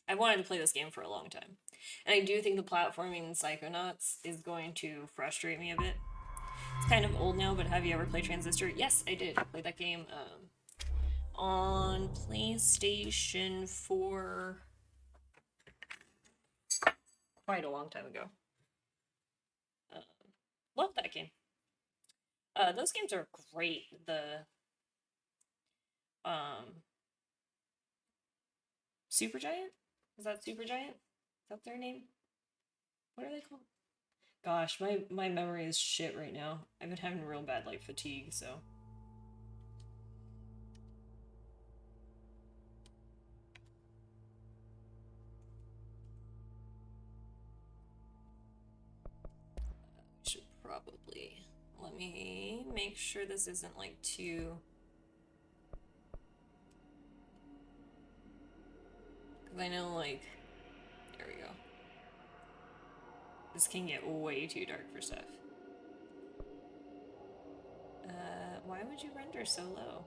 I've wanted to play this game for a long time. And I do think the platforming in Psychonauts is going to frustrate me a bit. It's kind of old now, but have you ever played Transistor? Yes, I did. I played that game on PlayStation 4 quite a long time ago. Love that game. Those games are great. The um, Supergiant? Is that Supergiant? Is that their name? What are they called? Gosh, my memory is shit right now. I've been having real bad like fatigue, so. Should probably let me make sure this isn't like too. Because I know like, there we go. This can get way too dark for stuff. Why would you render so low?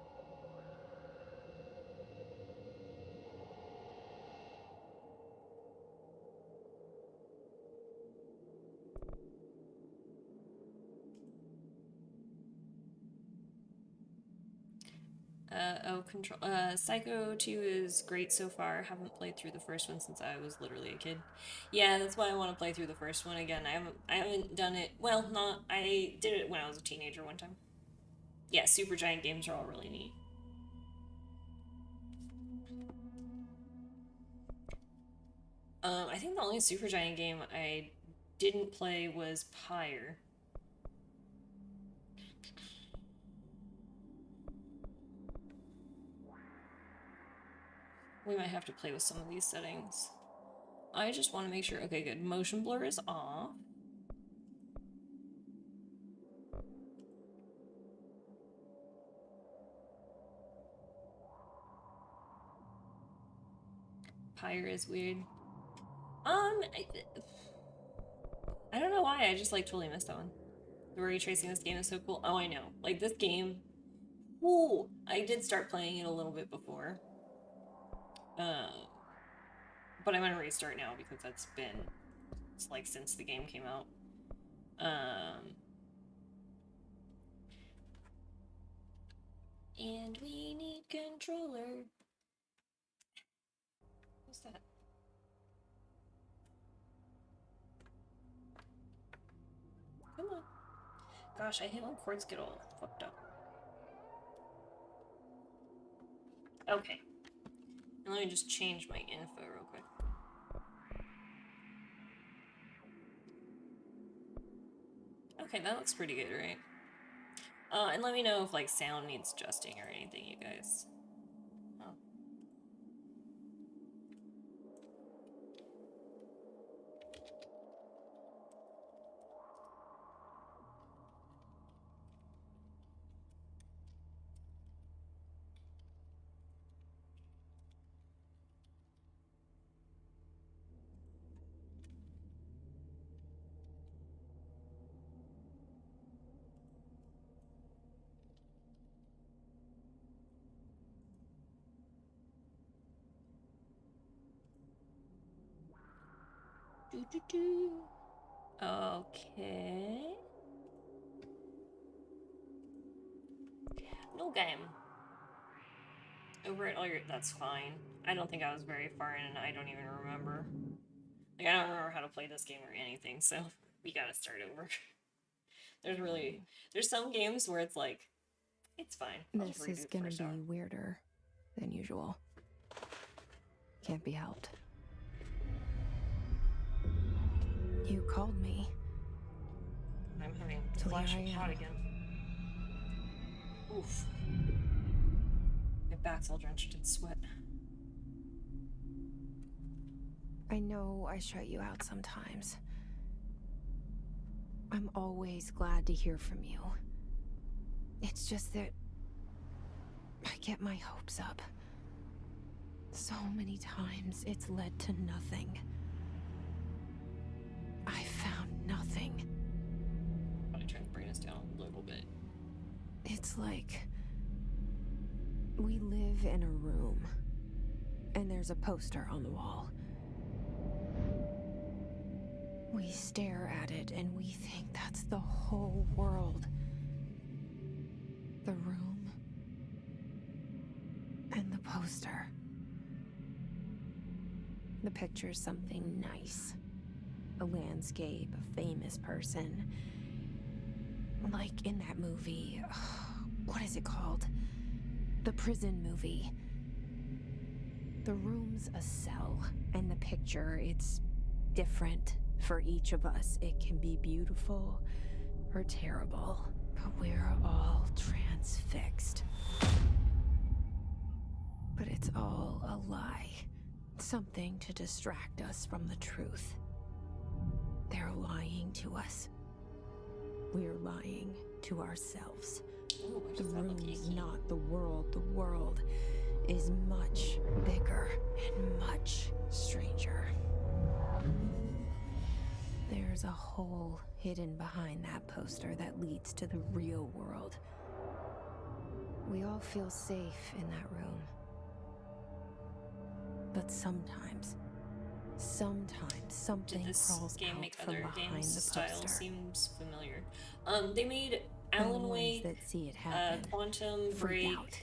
Psycho 2 is great so far. Haven't played through the first one since I was literally a kid. Yeah, that's why I want to play through the first one again. I haven't done it. Well, not I did it when I was a teenager one time. Yeah, Super Giant games are all really neat. I think the only Super Giant game I didn't play was Pyre. We might have to play with some of these settings. I just want to make sure. Okay, good. Motion blur is off. Pyre is weird. I don't know why. I just like totally missed that one. The ray tracing this game is so cool. Oh, I know. Like this game. Ooh, I did start playing it a little bit before. But I'm gonna restart now because it's like since the game came out. And we need controller. What's that? Come on. Gosh, I hate when cords get all fucked up. Okay. And let me just change my info real quick. Okay, that looks pretty good, right? And let me know if like sound needs adjusting or anything, you guys. Oh. Okay. No game. Over at all your. That's fine. I don't think I was very far in, and I don't even remember. Like I don't remember how to play this game or anything, so we gotta start over. There's some games where it's like, it's fine. I'll just This redo is the gonna first be hour. weirder than usual. Can't be helped. You called me. I'm having a So flash here of I hot am. again. Oof. My back's all drenched in sweat. I know I shut you out sometimes. I'm always glad to hear from you. It's just that I get my hopes up. So many times it's led to nothing. I found nothing. I'm gonna try to bring us down a little bit. It's like we live in a room. and there's a poster on the wall. We stare at it and we think that's the whole world. The room and the poster. The picture's something nice. A landscape, a famous person. Like in that movie, what is it called? The prison movie. The room's a cell, and the picture, it's different for each of us. It can be beautiful or terrible, but we're all transfixed. But it's all a lie. Something to distract us from the truth. They're lying to us. We're lying to ourselves. Ooh, The room's not the world. The world is much bigger and much stranger. There's a hole hidden behind that poster that leads to the real world. We all feel safe in that room. But sometimes something Did this crawls game out make from other behind games? the Style poster. seems familiar. They made And the Alan ones Wake, that see it happen Quantum freak Break, out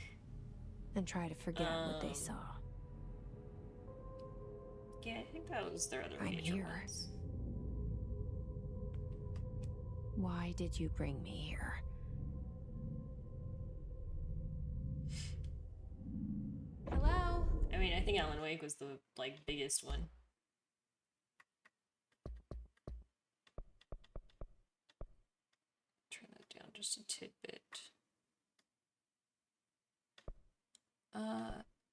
and try to forget what they saw. Yeah, I think that was their other I'm major here. ones. Why did you bring me here? Hello? I mean, I think Alan Wake was the biggest one. Turn that down just a tidbit.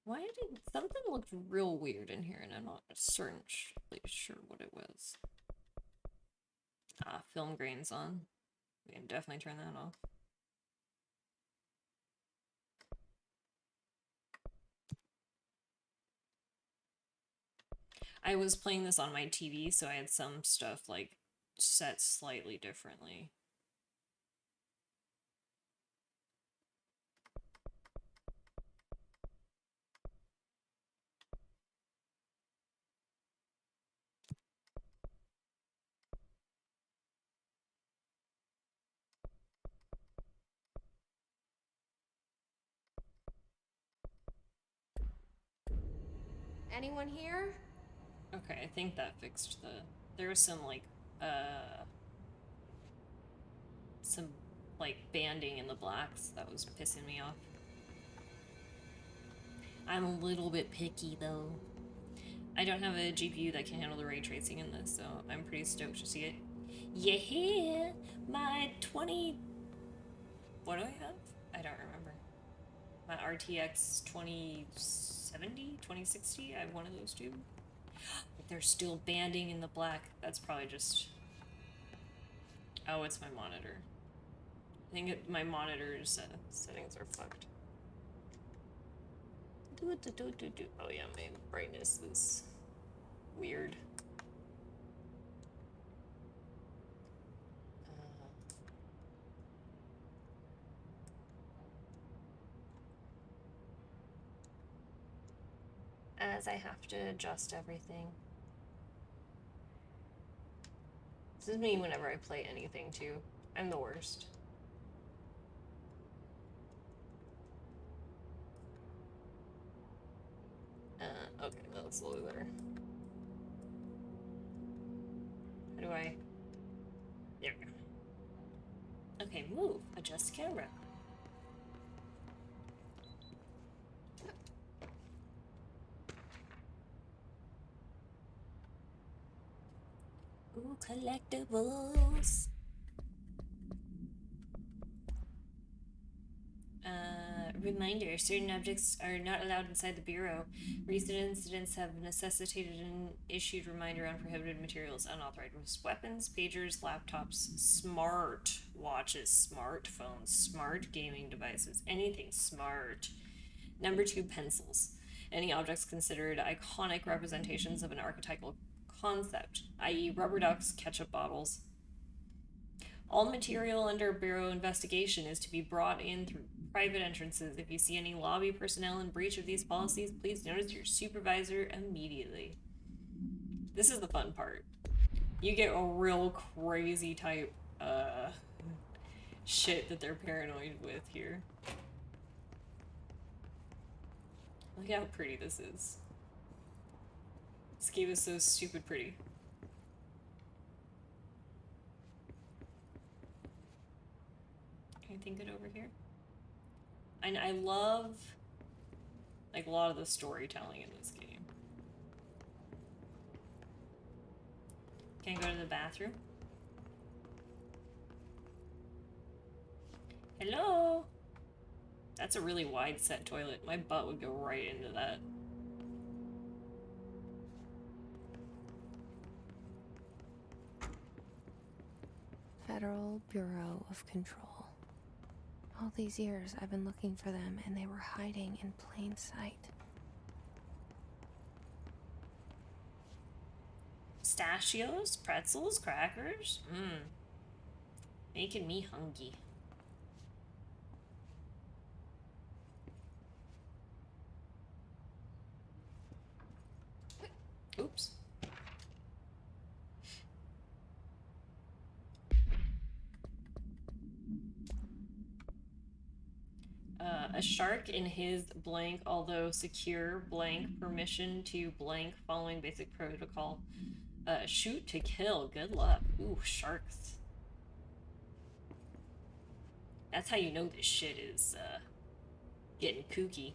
Why did something looked real weird in here, and I'm not certainly sure what it was. Film grain's on. We can definitely turn that off. I was playing this on my TV, so I had some stuff set slightly differently. Anyone here? Okay, I think that fixed there was some banding in the blacks that was pissing me off. I'm a little bit picky though. I don't have a GPU that can handle the ray tracing in this, so I'm pretty stoked to see it. Yeah, my 20. What do I have? I don't remember. My RTX 2070, 2060. I have one of those two. They're still banding in the black. That's probably just. Oh, it's my monitor. I think my monitor's settings are fucked. Oh yeah, my brightness is weird. As I have to adjust everything. This is me whenever I play anything too. I'm the worst. Okay, that's a little better. How do I? There we go. Okay, move. Adjust camera. Ooh, collectibles. Reminder, certain objects are not allowed inside the Bureau. Recent incidents have necessitated an issued reminder on prohibited materials, unauthorized weapons, pagers, laptops, smart watches, smartphones, smart gaming devices, anything smart. Number 2, pencils. Any objects considered iconic representations of an archetypal concept, i.e. rubber ducks, ketchup bottles. All material under Bureau investigation is to be brought in through Private entrances. If you see any lobby personnel in breach of these policies, please notice your supervisor immediately. This is the fun part. You get a real crazy type shit that they're paranoid with here. Look how pretty this is. This game is so stupid pretty. Anything good over here? I love like a lot of the storytelling in this game. Can I go to the bathroom? Hello? That's a really wide set toilet. My butt would go right into that. Federal Bureau of Control. All these years I've been looking for them and they were hiding in plain sight. Pistachios, pretzels, crackers. Making me hungry. Oops. A shark in his blank, although secure blank, permission to blank following basic protocol. Shoot to kill. Good luck. Ooh, sharks. That's how you know this shit is getting kooky.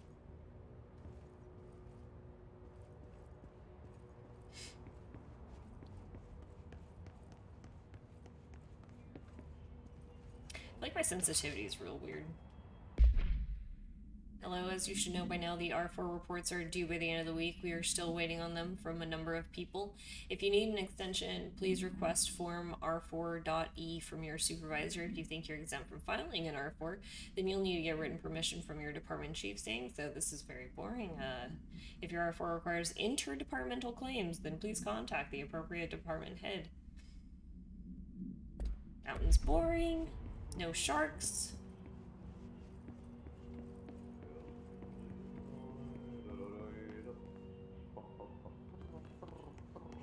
Like my sensitivity is real weird. Hello, as you should know by now, the R4 reports are due by the end of the week. We are still waiting on them from a number of people. If you need an extension, please request form R4.E from your supervisor. If you think you're exempt from filing an R4, then you'll need to get written permission from your department chief saying so. This is very boring. If your R4 requires interdepartmental claims, then please contact the appropriate department head. That one's boring. No sharks.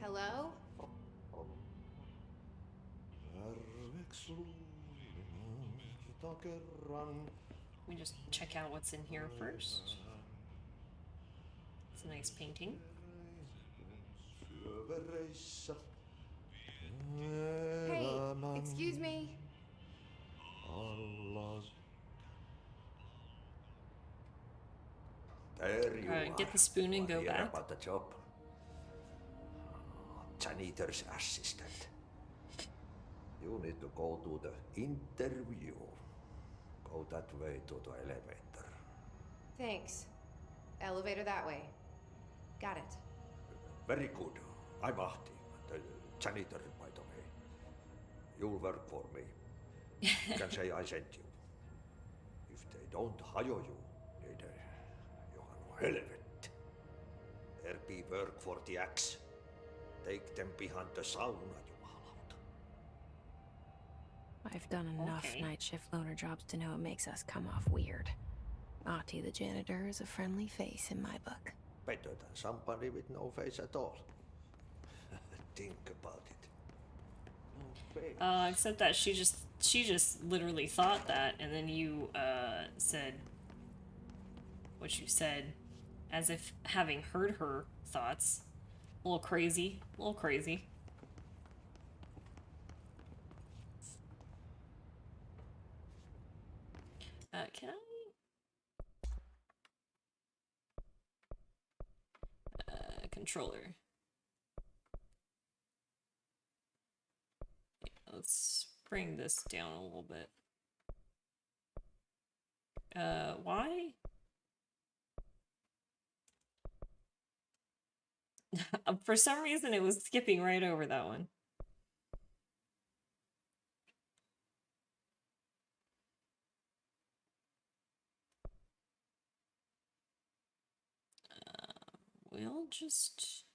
Hello? We just check out what's in here first. It's a nice painting. Hey, excuse me. There you are. Get the spoon and go Hear back. about the job? Janitor's assistant. You need to go to the interview. Go that way to the elevator. Thanks. Elevator that way. Got it. Very good. I'm Ahti, the janitor, by the way. You'll work for me. You can say I sent you. If they don't hire you, niin johan on helvet. There be work for the axe. Take them behind the sauna, jumalauta. I've done enough night shift loner jobs to know it makes us come off weird. Ahti the janitor is a friendly face in my book. Better than somebody with no face at all. Think about it. No face. Except that she just literally thought that, and then you said what you said, as if having heard her thoughts. A little crazy, a little crazy. Can I? Controller. Yeah, let's bring this down a little bit. Why? For some reason it was skipping right over that one. We'll just...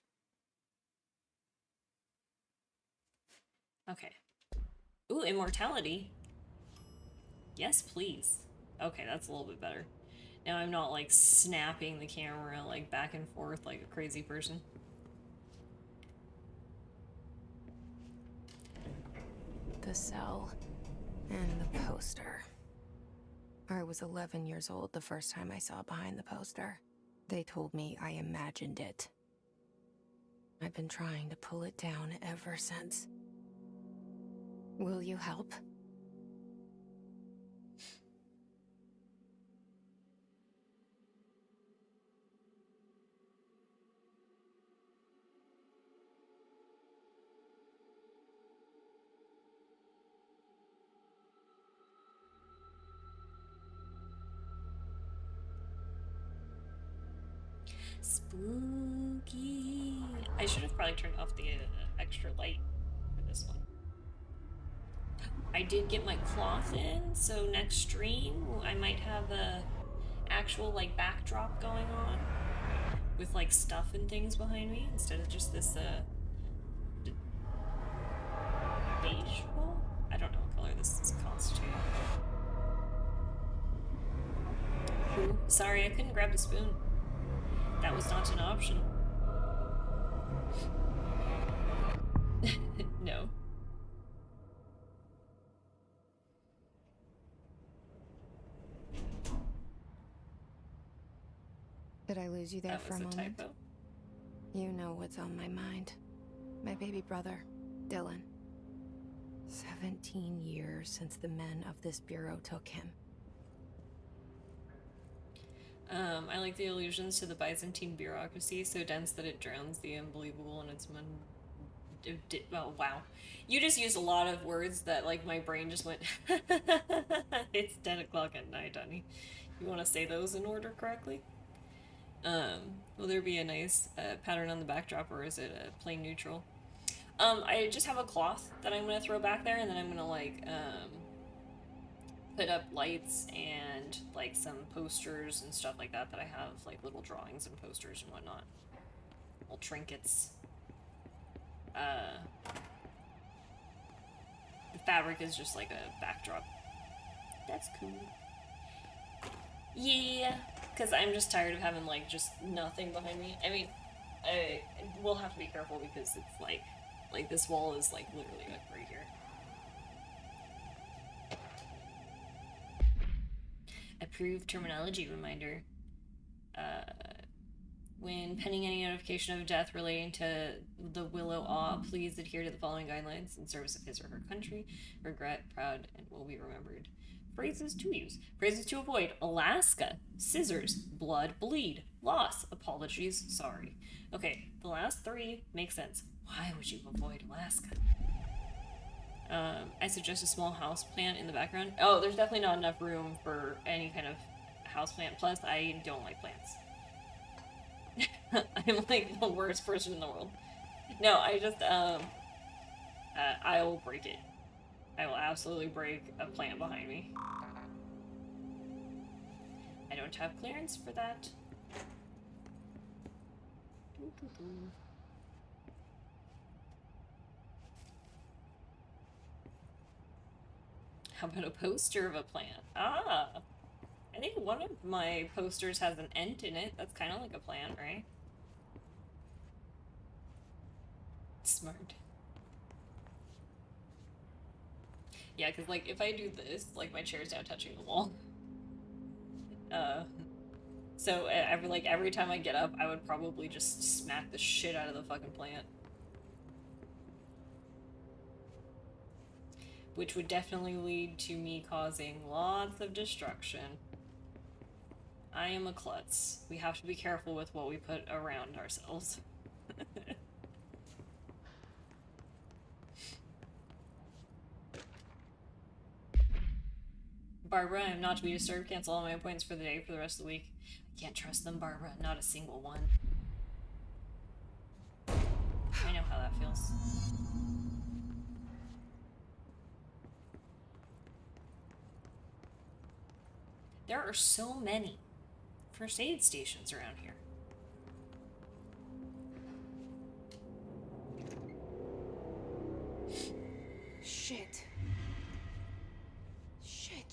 Okay. Ooh, immortality. Yes, please. Okay, that's a little bit better. Now I'm not like snapping the camera like back and forth like a crazy person. The cell and the poster. I was 11 years old the first time I saw behind the poster. They told me I imagined it. I've been trying to pull it down ever since. Will you help? Spooky. I should have probably turned off the extra light for this one. I did get my cloth in, so next stream I might have a actual like backdrop going on with like stuff and things behind me instead of just this beige wall. I don't know what color this is constituting. Ooh, sorry, I couldn't grab the spoon. That was not an option. No. Did I lose you there for a moment? That was a typo. You know what's on my mind. My baby brother, Dylan. 17 years since the men of this bureau took him. I like the allusions to the Byzantine bureaucracy, so dense that it drowns the unbelievable in its oh, wow. You just used a lot of words that, like, my brain just went, it's 10 o'clock at night, honey. You want to say those in order correctly? Will there be a nice pattern on the backdrop, or is it a plain neutral? I just have a cloth that I'm going to throw back there, and then I'm going to, like, put up lights and like some posters and stuff like that I have, like little drawings and posters and whatnot. Little trinkets. The fabric is just like a backdrop. That's cool. Yeah, because I'm just tired of having like just nothing behind me. I mean, I will have to be careful because it's like this wall is like literally like right here. Approved terminology reminder. When pending any notification of death relating to the Willow Awe, please adhere to the following guidelines in service of his or her country. Regret, proud, and will be remembered. Phrases to use. Phrases to avoid. Alaska. Scissors. Blood, bleed. Loss. Apologies, sorry. Okay, the last three make sense. Why would you avoid Alaska? I suggest a small houseplant in the background. Oh, there's definitely not enough room for any kind of houseplant. Plus, I don't like plants. I'm like the worst person in the world. No, I just, I will break it. I will absolutely break a plant behind me. I don't have clearance for that. How about a poster of a plant? Ah! I think one of my posters has an ent in it. That's kind of like a plant, right? Smart. Yeah, because, like, if I do this, like, my chair's now touching the wall. So every time I get up, I would probably just smack the shit out of the fucking plant. Which would definitely lead to me causing lots of destruction. I am a klutz. We have to be careful with what we put around ourselves. Barbara, I am not to be disturbed. Cancel all my appointments for the day for the rest of the week. I can't trust them, Barbara. Not a single one. I know how that feels. There are so many first aid stations around here. Shit. Shit.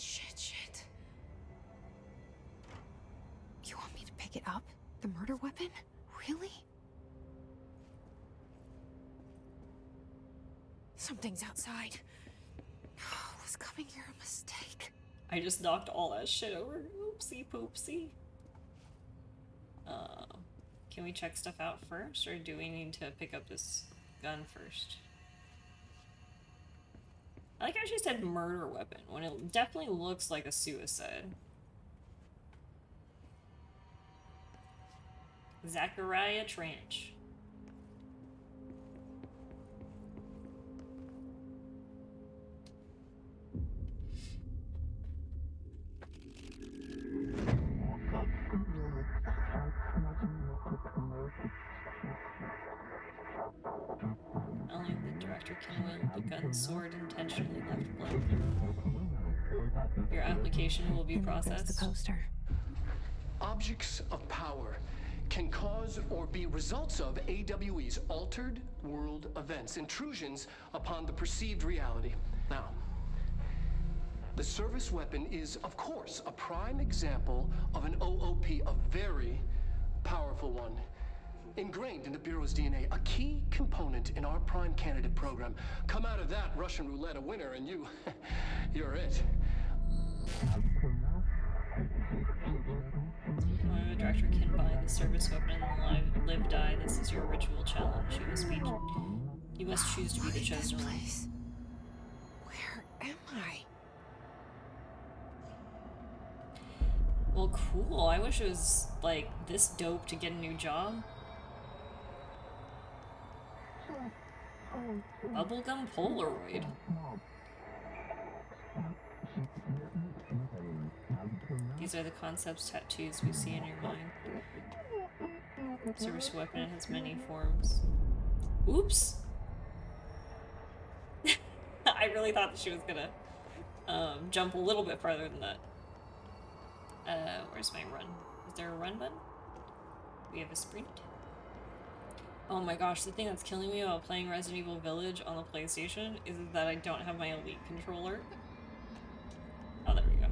pick it up? The murder weapon? Really? Something's outside. Was coming here a mistake? I just knocked all that shit over. Oopsie poopsie. Can we check stuff out first, or do we need to pick up this gun first? I like how she said murder weapon, when it definitely looks like a suicide. Alexialrae Trench. Only the director can wield the gun sword intentionally left blank. Your application will be processed. There's the poster. Objects of power can cause or be results of AWE's altered world events, intrusions upon the perceived reality. Now, the service weapon is, of course, a prime example of an OOP, a very powerful one. Ingrained in the Bureau's DNA, a key component in our prime candidate program. Come out of that Russian roulette a winner and you're it. When the director can buy the service weapon and live die, this is your ritual challenge. You must choose to be the chosen one. Where am I? Well, cool. I wish it was, like, this dope to get a new job. Bubblegum Polaroid. These are the concepts tattoos we see in your mind. Service weapon has many forms. Oops! I really thought that she was gonna jump a little bit farther than that. Where's my run? Is there a run button? We have a sprint. Oh my gosh, the thing that's killing me about playing Resident Evil Village on the PlayStation is that I don't have my Elite controller. Oh, there we go.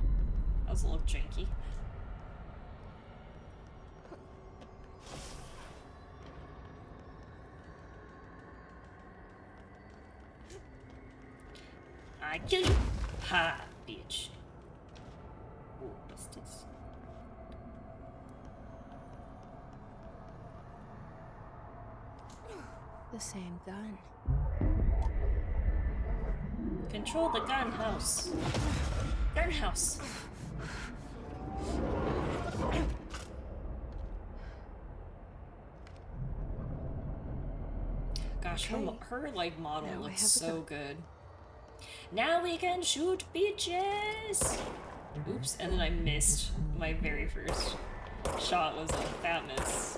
That was a little janky. I kill you! Ha, bitch. Oh, what's this? The same gun. Control the gun house. Gun house. Gosh, her like model Now looks so good. Now we can shoot bitches. Oops, and then I missed my very first shot. Was a fat miss.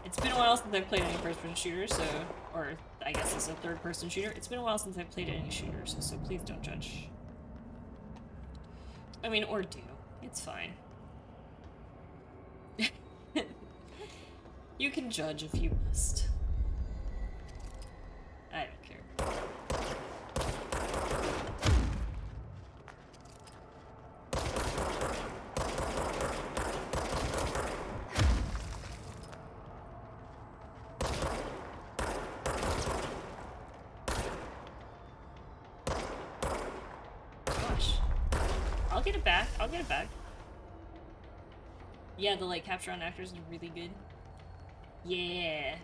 It's been a while since I've played any first-person shooters, so, or I guess it's a third-person shooter. It's been a while since I've played any shooters, so please don't judge. I mean, or do. It's fine. You can judge if you must. I don't care. Gosh. I'll get it back. I'll get it back. Yeah, the like capture on actors is really good. Yeah.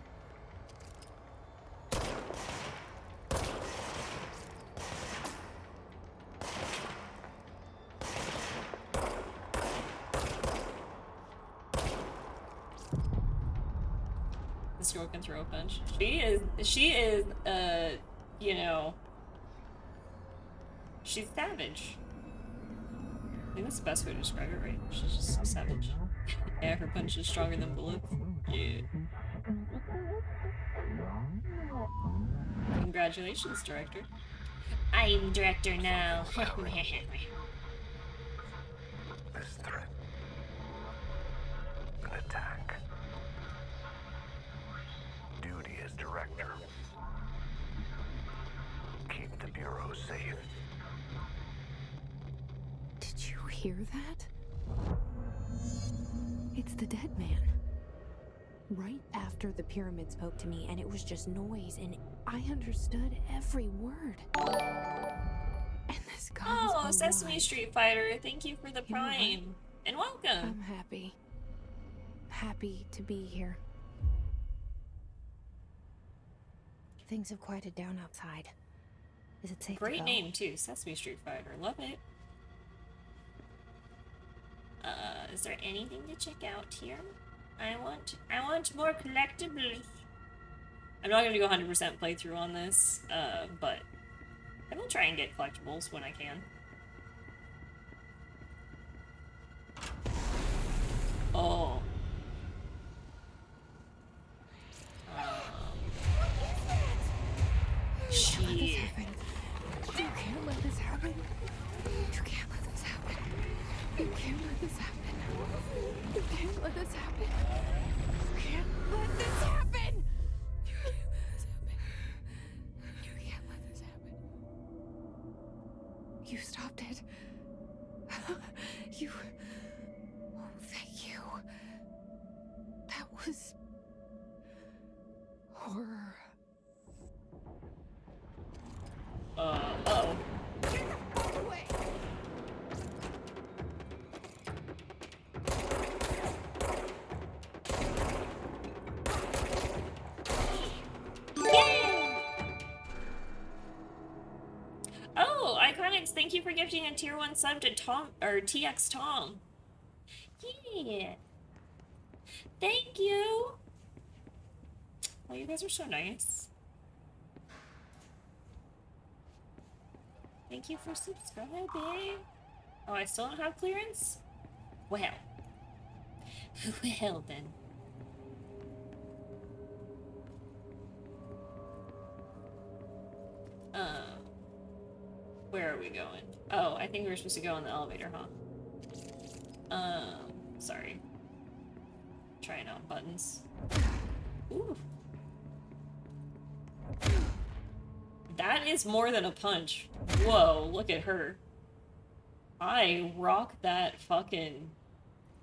This girl can throw a punch. She is, you know, she's savage. I think that's the best way to describe it, right? She's just savage. Yeah, her punch is stronger than bullets. Yeah. Congratulations, director. I'm director now. This threat. An attack. Duty as director. Keep the Bureau safe. Did you read hear that? It's the dead man. Right after the pyramid spoke to me, and it was just noise, and I understood every word. And this guy's Oh, alive. Sesame Street Fighter, thank you for the You know what? Prime. And welcome. I'm happy. Happy to be here. Things have quieted down outside. Is it safe to Great go? name too, Sesame Street Fighter. Love it. Is there anything to check out here? I want more collectibles. I'm not gonna do 100% playthrough on this, but I will try and get collectibles when I can. Oh. Shit. You can't let this happen. You can't let this happen. You can't let this happen. You can't let this happen. You can't let this happen. You can't let this happen. You can't let this happen. You stopped it. You. Oh, thank you. That was horror. Uh-oh. Away. Oh, Iconics, thank you for gifting a tier 1 sub to Tom, or TX Tom. Yeah. Thank you. Oh, you guys are so nice. Thank you for subscribing. Oh, I still don't have clearance? Well. Well then. Where are we going? Oh, I think we were supposed to go in the elevator, huh? Sorry. Trying out buttons. Ooh. That is more than a punch. Whoa, look at her. I rock that fucking...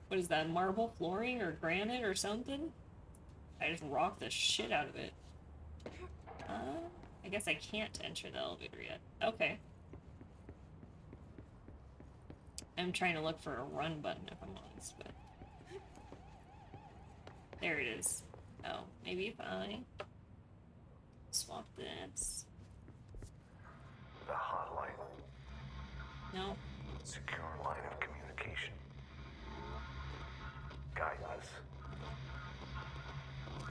What is that, marble flooring or granite or something? I just rock the shit out of it. I guess I can't enter the elevator yet. Okay. I'm trying to look for a run button if I'm honest, but... There it is. Oh, maybe if I... swap this... The hotline. No. Secure line of communication. Guide us.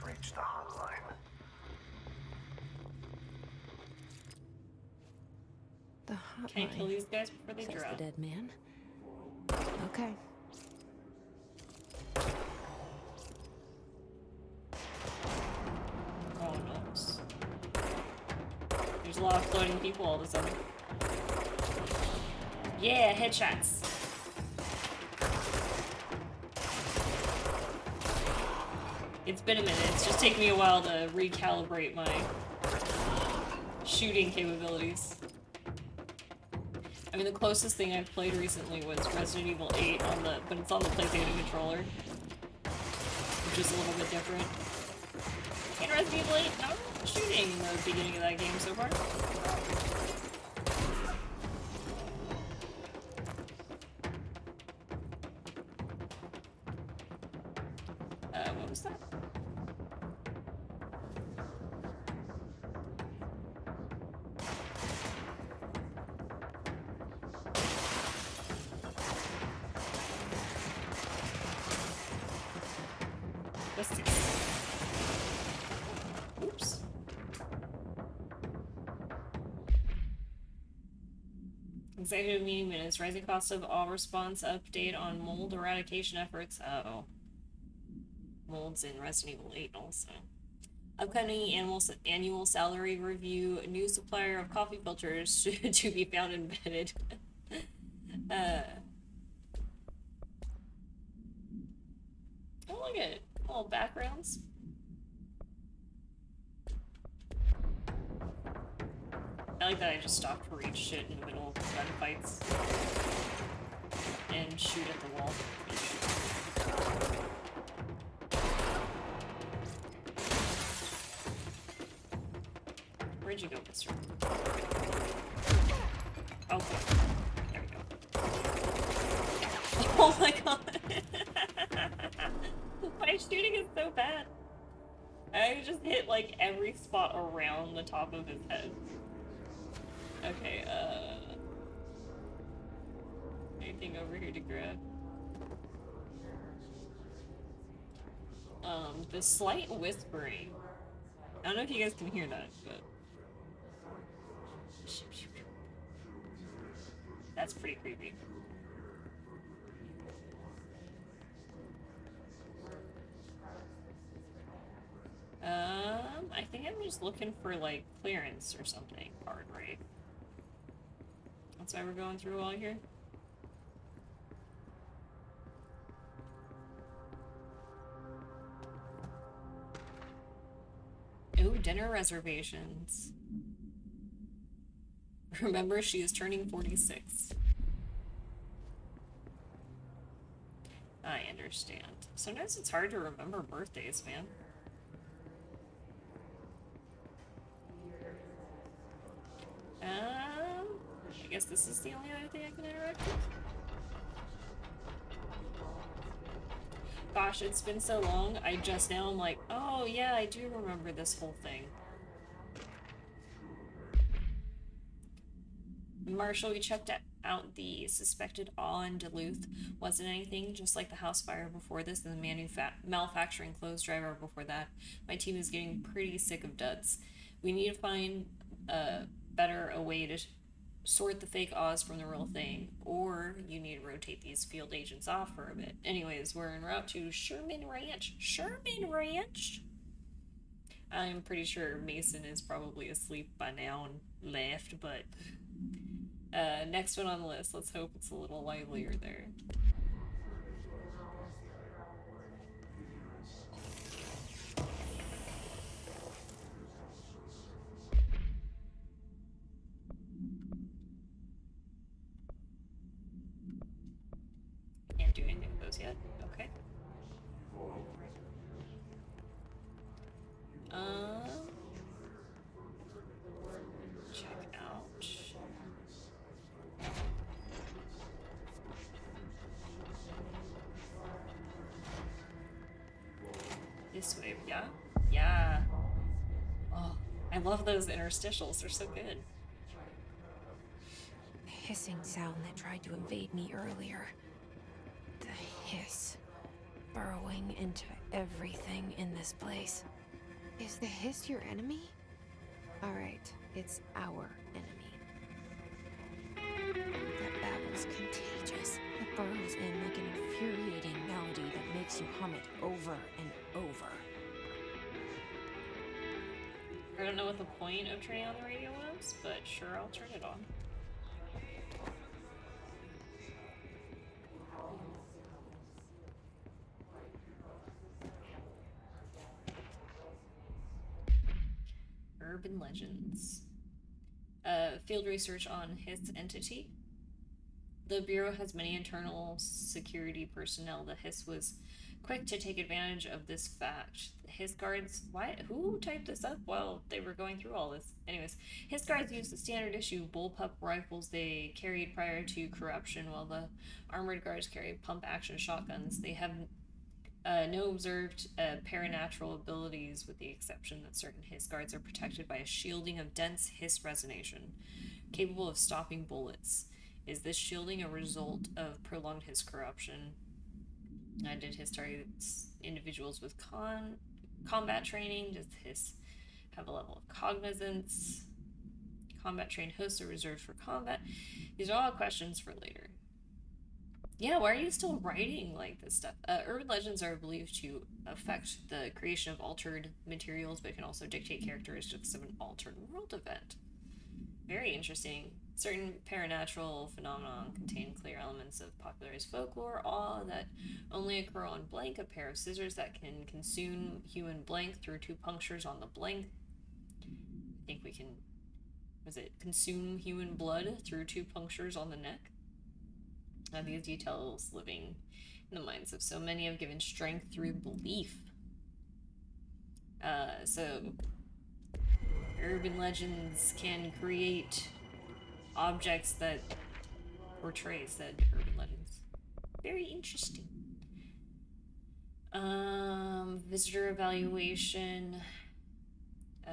Reach the hotline. The hotline. Can I kill these guys before they Says drop? the dead man. Okay. Oh no. There's a lot of floating people all of a sudden. Yeah, headshots. It's been a minute. It's just taken me a while to recalibrate my shooting capabilities. I mean, the closest thing I've played recently was Resident Evil 8 on the, but it's on the PlayStation controller, which is a little bit different. In Resident Evil 8, not really shooting in the beginning of that game so far. What was that? Let's see. Oops. Executive meeting minutes. Rising cost of all response update on mold eradication efforts. Uh-oh. Molds in Resident Evil 8 also. Upcoming annual salary review. New supplier of coffee filters to be found embedded. Oh, look at it. All backgrounds. I like that I just stopped to read shit in the middle of gunfights. and shoot at the wall. Where'd you go, mister? Okay. There we go. Oh my god! My shooting is so bad. I just hit like every spot around the top of his head. Okay, anything over here to grab? The slight whispering. I don't know if you guys can hear that, but that's pretty creepy. I think I'm just looking for like clearance or something. Hard raid. That's why we're going through all here. Ooh, dinner reservations. Remember, she is turning 46. I understand. Sometimes it's hard to remember birthdays, man. I guess this is the only other thing I can interact with. Gosh, it's been so long, I just now am like, oh yeah, I do remember this whole thing. Marshall, we checked out the suspected awe in Duluth. Wasn't anything, just like the house fire before this and the malfuncturing clothes driver before that. My team is getting pretty sick of duds. We need to find a way to sort the fake Oz from the real thing, or you need to rotate these field agents off for a bit. Anyways, we're en route to Sherman Ranch. Sherman Ranch? I'm pretty sure Mason is probably asleep by now and left, but next one on the list. Let's hope it's a little livelier there. Can't do anything with those yet. Okay. Check out. This way, yeah? Yeah. Oh, I love those interstitials. They're so good. The hissing sound that tried to invade me earlier. The hiss. Burrowing into everything in this place. Is the hiss your enemy? Alright, it's our enemy. That babble's contagious. It burrows in like an infuriating melody that makes you hum it over and over. I don't know what the point of turning on the radio was, but sure, I'll turn it on. Urban legends. Field research on Hiss entity. The Bureau has many internal security personnel. The Hiss was quick to take advantage of this fact. The Hiss guards... Who typed this up while they were going through all this? Anyways, Hiss guards used the standard issue bullpup rifles they carried prior to corruption, while the armored guards carried pump-action shotguns. They have no observed paranatural abilities, with the exception that certain Hiss guards are protected by a shielding of dense Hiss resonation, capable of stopping bullets. Is this shielding a result of prolonged Hiss corruption? Did Hiss target individuals with combat training? Does Hiss have a level of cognizance? Combat trained hosts are reserved for combat. These are all questions for later. Yeah, why are you still writing like this stuff? Urban legends are believed to affect the creation of altered materials, but can also dictate characteristics of an altered world event. Very interesting. Certain paranatural phenomena contain clear elements of popularized folklore, awe that only occur on blank, a pair of scissors that can consume human blank through 2 punctures on the blank. I think we can... Was it consume human blood through 2 punctures on the neck? These details living in the minds of so many have given strength through belief. So urban legends can create objects that portray said urban legends. Very interesting. Visitor evaluation.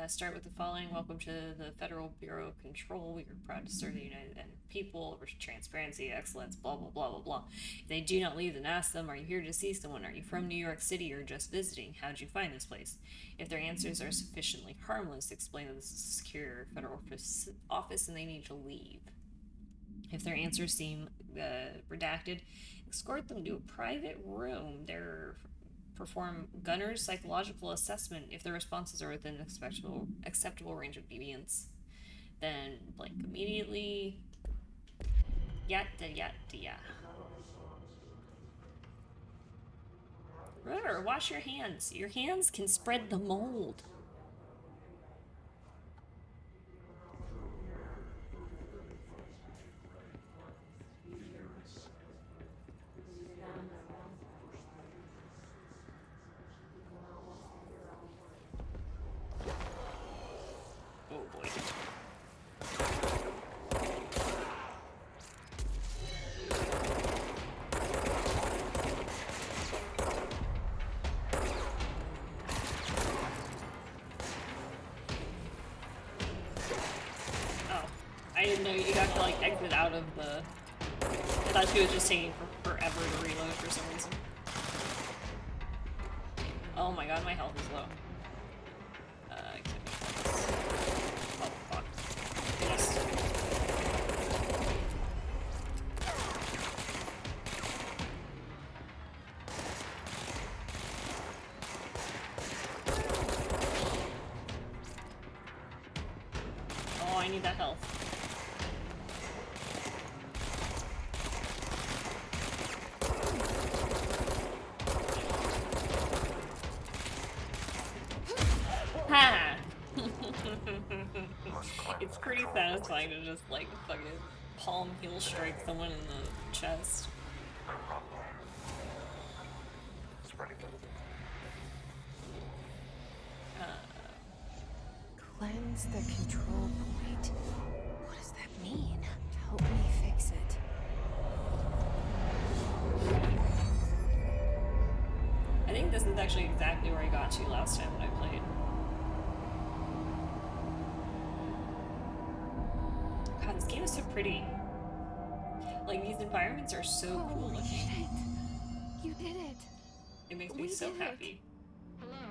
Start with the following. Welcome to the Federal Bureau of Control. We are proud to serve the United people, transparency, excellence, blah, blah, blah, blah, blah. If they do not leave, then ask them, are you here to see someone? Are you from New York City or just visiting? How'd you find this place? If their answers are sufficiently harmless, explain that this is a secure federal office and they need to leave. If their answers seem redacted, escort them to a private room. Perform gunner's psychological assessment. If their responses are within acceptable range of deviance, then blank immediately. Yada yada yada. Remember, wash your hands. Your hands can spread the mold. I didn't know you got to like exit out of the. I thought she was just taking forever to reload for some reason. Oh my god, my health is low. Oh fuck. Yes. Oh, I need that health. Ha! It's pretty satisfying to just like fucking palm heel strike someone in the chest. Spreading them. Cleanse the control point. What does that mean? Help me fix it. I think this is actually exactly where I got to last time when I played. God, this game is so pretty. Like, these environments are so cool Holy looking. shit. You did it. It makes me We so did it. happy. Hello?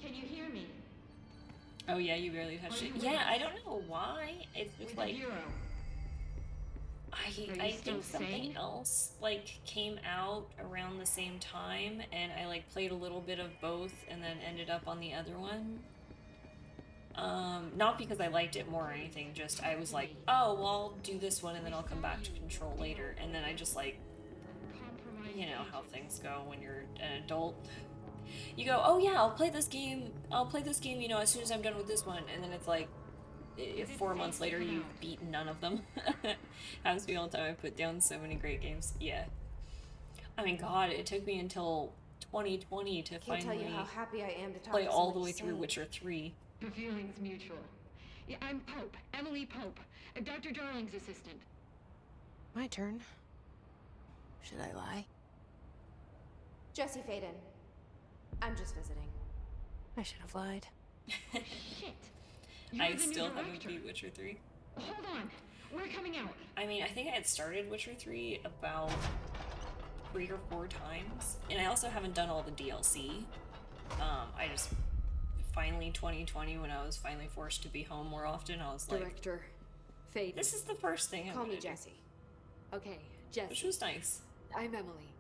Can you hear me? Oh yeah, you barely touched it. Yeah, I don't know why. It's just With the like Bureau. I you still think something sane? else like came out around the same time, and I like played a little bit of both, and then ended up on the other one. Not because I liked it more or anything. Just I was like, oh, well, I'll do this one, and then I'll come back to Control later. And then I just like, you know how things go when you're an adult. You go, oh yeah, I'll play this game, you know, as soon as I'm done with this one. And then it's like, 4 months later, you've beaten none of them. Happens to be all the time. I put down so many great games. Yeah. I mean, God, it took me until 2020 to Can't tell finally you how happy I am to talk play to all the somebody way through sane. Witcher 3. The feeling's mutual. Yeah, I'm Pope. Emily Pope. Dr. Darling's assistant. My turn. Should I lie? Jesse Faden. I'm just visiting. I should have lied. Shit. I You're the new still haven't director. beat Witcher 3. Hold on. We're coming out. I mean, I think I had started Witcher 3 about 3 or 4 times. And I also haven't done all the DLC. I just finally 2020, when I was finally forced to be home more often, I was like, Director Faden. this is the first thing I'm Call me gonna do. Jesse. Okay, Which Jesse. was nice. I'm Emily.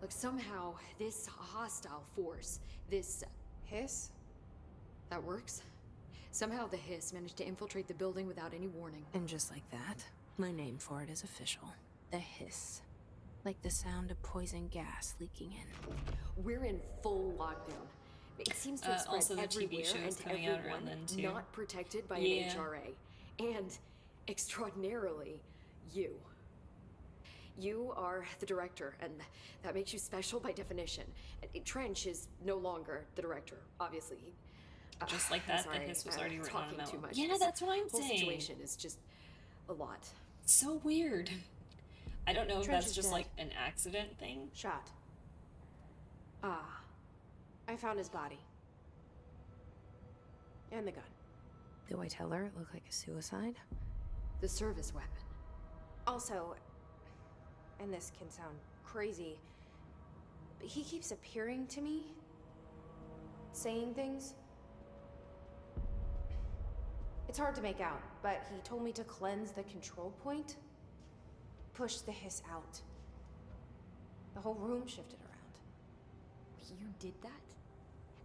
Look, somehow this hostile force, this hiss, that works. Somehow the hiss managed to infiltrate the building without any warning. And just like that, my name for it is official. The hiss. Like the sound of poison gas leaking in. We're in full lockdown. It seems to have spread also the TV everywhere show is and to coming out everyone around then, too. not protected by Yeah. an HRA. And extraordinarily, you. You are the director, and that makes you special by definition. Trench is no longer the director, obviously. Just like I'm that, sorry, the hiss was already written on a talking memo. too much. Yeah, This that's what I'm whole saying. situation is just a lot. So weird. I don't know if Trench that's is just dead. like an accident thing. Shot. I found his body. And the gun. Do I tell her it looked like a suicide? The service weapon. Also, and this can sound crazy, but he keeps appearing to me, saying things. It's hard to make out, but he told me to cleanse the control point, push the hiss out. The whole room shifted around. You did that?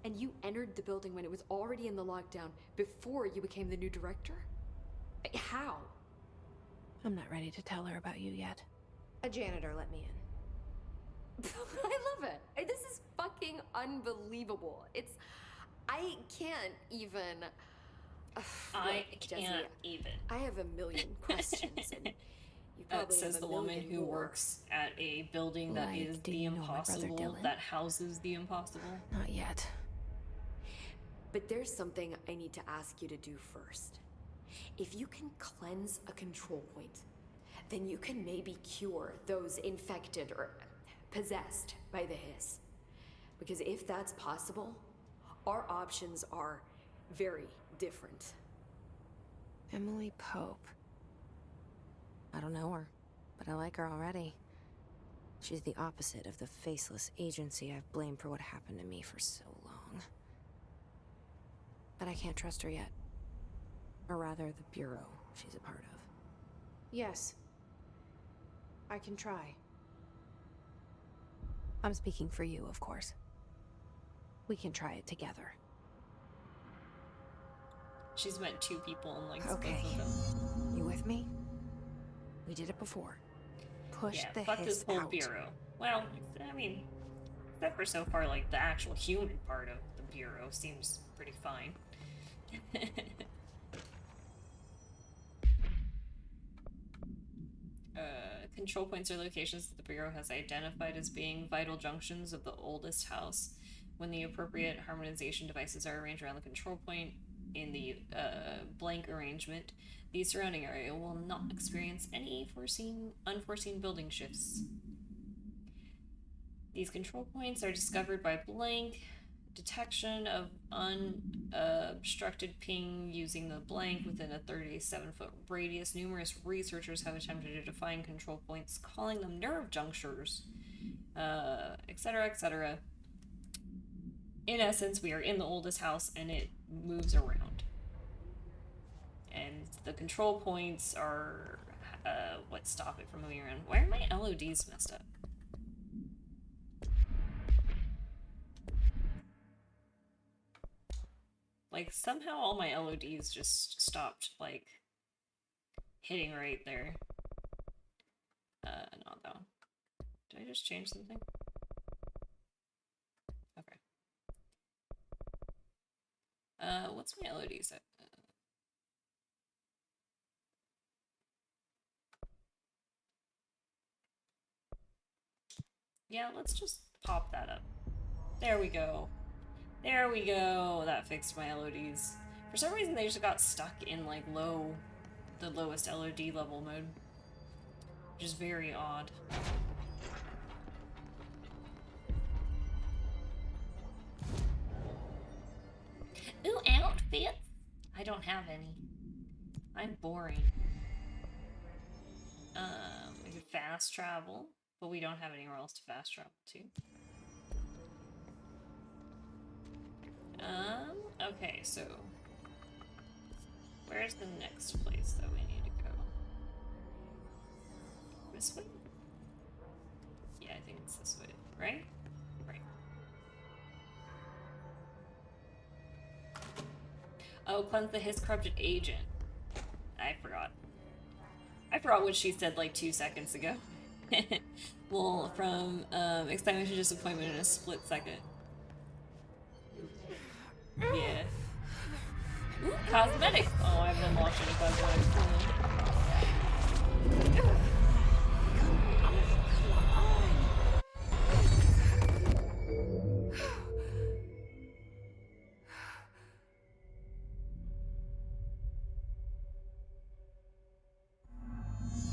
And you entered the building when it was already in the lockdown before you became the new director? How? I'm not ready to tell her about you yet. A janitor let me in. I love it. This is fucking unbelievable. I can't even. I Look, can't Jesse, even. I have a million questions, and you That probably says have the a woman million who more. works at a building that Like, is do the you know my brother impossible, Dylan? that houses the impossible. Not yet. But there's something I need to ask you to do first. If you can cleanse a control point, then you can maybe cure those infected or possessed by the hiss. Because if that's possible, our options are very different. Emily Pope. I don't know her, but I like her already. She's the opposite of the faceless agency I've blamed for what happened to me for so long. But I can't trust her yet. Or rather, the Bureau she's a part of. Yes. I can try. I'm speaking for you, of course. We can try it together. She's met two people and like Okay. both of them. You with me? We did it before. Push Yeah, the fuck hiss this whole out. bureau. Well, I mean, except for so far, like the actual human part of the bureau seems pretty fine. Control points are locations that the Bureau has identified as being vital junctions of the oldest house. When the appropriate harmonization devices are arranged around the control point in the blank arrangement, the surrounding area will not experience any unforeseen building shifts. These control points are discovered by blank detection of unobstructed ping using the blank within a 37-foot radius. Numerous researchers have attempted to define control points, calling them nerve junctures, etc., etc. In essence, we are in the oldest house and it moves around. And the control points are what stop it from moving around. Why are my LODs messed up? Like, somehow all my LODs just stopped, like, hitting right there. Not that one. Did I just change something? Okay. What's my LODs at? Yeah, let's just pop that up. There we go. There we go. That fixed my LODs. For some reason, they just got stuck in like the lowest LOD level mode, which is very odd. Ooh, outfits? I don't have any. I'm boring. We could fast travel, but we don't have anywhere else to fast travel to. Okay, so where's the next place that we need to go? This way? Yeah, I think it's this way, right? Right. Oh, cleanse the his corrupted agent. I forgot. I forgot what she said like 2 seconds ago. Well, from excitement to disappointment in a split second. Yeah. Ooh, cosmetics! Oh, I've been watching cosmetics.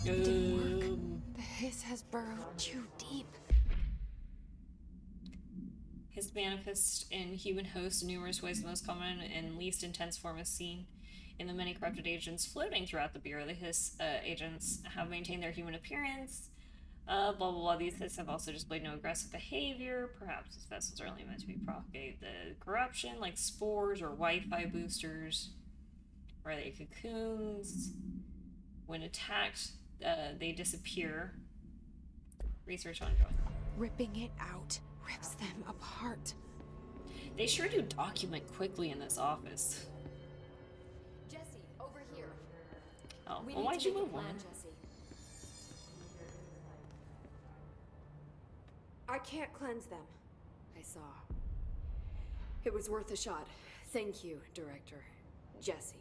It didn't work. The hiss has burrowed too deep. Hiss manifests in human hosts in numerous ways. The most common and least intense form is seen in the many corrupted agents floating throughout the Bureau. The Hiss agents have maintained their human appearance. Blah, blah, blah. These Hiss have also displayed no aggressive behavior. Perhaps these vessels are only meant to be propagate the corruption, like spores or Wi-Fi boosters. Or are they cocoons? When attacked, they disappear. Research ongoing. Ripping it out rips them apart. They sure do document quickly in this office. Jesse, over here. Oh, We well, need why'd to you make a move plan, one? Jesse. I can't cleanse them. I saw. It was worth a shot. Thank you, Director. Jesse.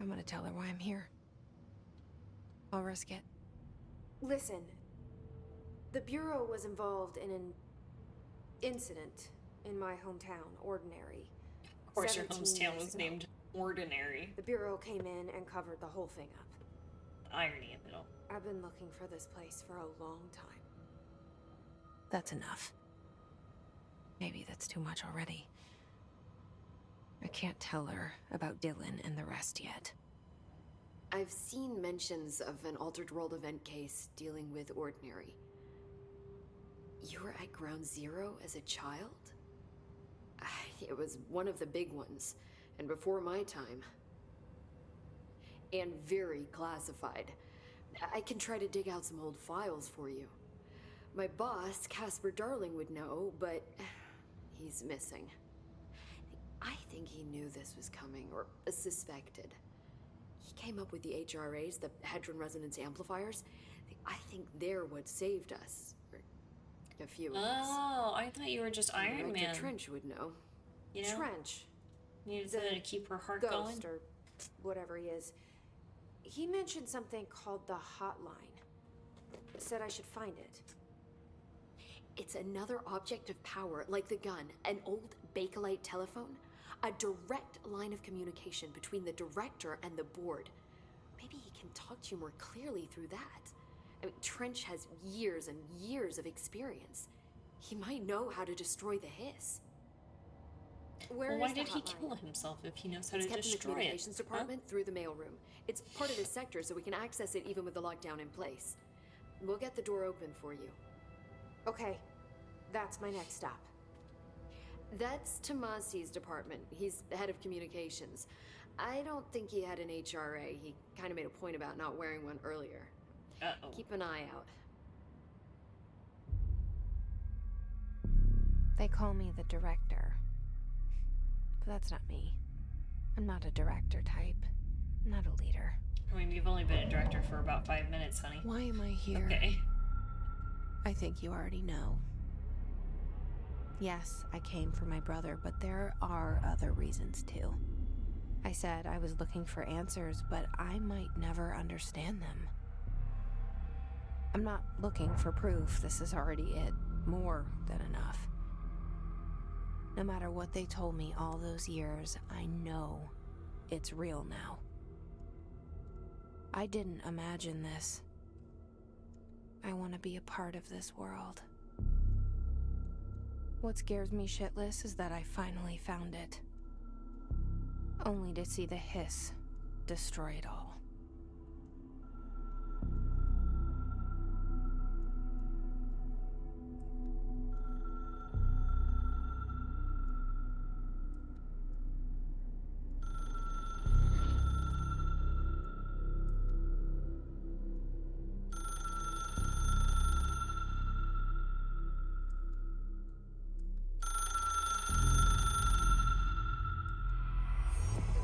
I'm gonna tell her why I'm here. I'll risk it. Listen, the Bureau was involved in an incident in my hometown, Ordinary. Of course, your 17 hometown years was ago. named Ordinary. The Bureau came in and covered the whole thing up. Irony of it all. I've been looking for this place for a long time. That's enough. Maybe that's too much already. I can't tell her about Dylan and the rest yet. I've seen mentions of an Altered World event case dealing with Ordinary. You were at Ground Zero as a child? It was one of the big ones, and before my time. And very classified. I can try to dig out some old files for you. My boss, Casper Darling, would know, but he's missing. I think he knew this was coming, or suspected. He came up with the HRAs, the Hadron Resonance Amplifiers. I think they're what saved us. Or a few of us. Oh, I thought you were just Iron Director Man. Trench would know. You know? Trench, Needed something to keep her heart Ghost, going. or whatever he is. He mentioned something called the Hotline. Said I should find it. It's another object of power, like the gun, an old Bakelite telephone. A direct line of communication between the director and the board. Maybe he can talk to you more clearly through that. I mean, Trench has years and years of experience. He might know how to destroy the Hiss. Where Well, why is the did he Hotline? kill himself if he knows how It's to kept in the destroy communications it? department through the mailroom. It's part of the sector, so we can access it even with the lockdown in place. We'll get the door open for you. Okay, that's my next stop. That's Tomasi's department. He's the head of communications. I don't think he had an HRA. He kind of made a point about not wearing one earlier. Uh-oh. Keep an eye out. They call me the director. But that's not me. I'm not a director type. I'm not a leader. I mean, you've only been a director for about 5 minutes, honey. Why am I here? Okay. I think you already know. Yes, I came for my brother, but there are other reasons too. I said I was looking for answers, but I might never understand them. I'm not looking for proof. This is already it. More than enough. No matter what they told me all those years, I know it's real now. I didn't imagine this. I want to be a part of this world. What scares me shitless is that I finally found it. Only to see the Hiss destroy it all.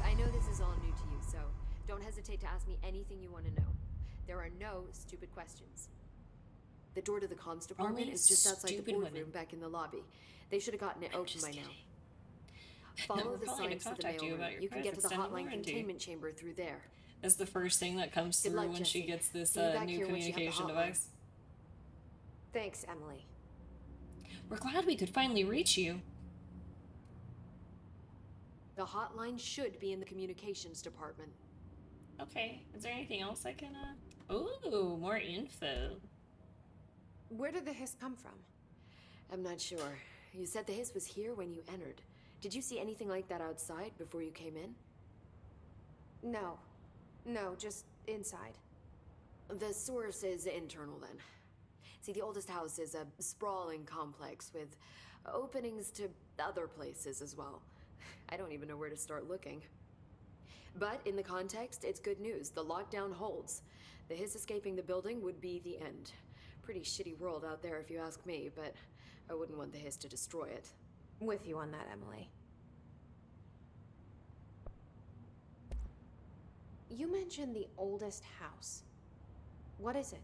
I know this is all new to you, so don't hesitate to ask me anything you want to know. There are no stupid questions. The door to the comms department Only is just outside the stupid boardroom women. back in the lobby. They should have gotten it open Just by kidding. now. Follow We're the calling to signs to the contact you mailroom. about your You can car's get to the extended hotline warranty. containment chamber through there. That's the first thing that comes Good through luck, when she Jesse. gets this See you back new here when she had the communication hotline. device. Thanks, Emily. We're glad we could finally reach you. The hotline should be in the communications department. Okay, is there anything else I can, Ooh, more info. Where did the hiss come from? I'm not sure. You said the hiss was here when you entered. Did you see anything like that outside before you came in? No. No, just inside. The source is internal then. See, the oldest house is a sprawling complex with openings to other places as well. I don't even know where to start looking. But in the context, it's good news. The lockdown holds. The hiss escaping the building would be the end. Pretty shitty world out there if you ask me, but I wouldn't want the hiss to destroy it. With you on that, Emily. You mentioned the oldest house. What is it?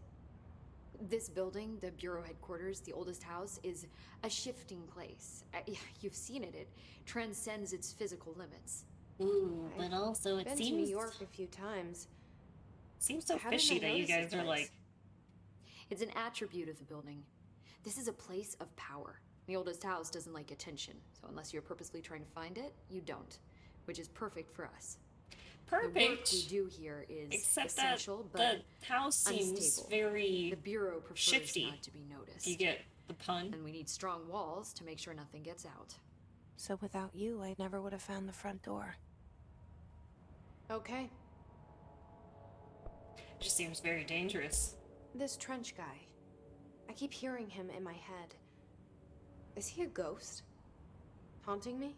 This building, the Bureau headquarters, the oldest house, is a shifting place. You've seen it. It transcends its physical limits. Ooh, but also it Been to seems New York a few times. seems so How didn't fishy I that you notice guys this are place? like, It's an attribute of the building. This is a place of power. The oldest house doesn't like attention, so unless you're purposely trying to find it, you don't. Which is perfect for us. The work perfect. we do here is Except that essential, but the house seems unstable. very the Bureau prefers shifty. not to be noticed. You get the pun? And we need strong walls to make sure nothing gets out. So without you, I never would have found the front door. Okay. Just seems very dangerous. This Trench guy. I keep hearing him in my head. Is he a ghost? Haunting me?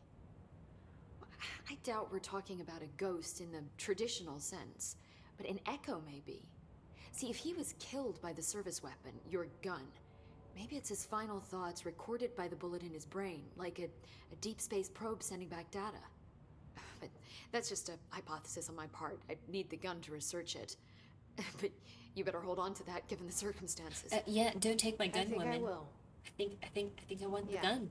I doubt we're talking about a ghost in the traditional sense, but an echo maybe. See, if he was killed by the service weapon, your gun, maybe it's his final thoughts recorded by the bullet in his brain, like a deep space probe sending back data. But that's just a hypothesis on my part. I need the gun to research it. But you better hold on to that given the circumstances. Yeah, don't take my gun, I think woman. I will. I think I want Yeah. the gun.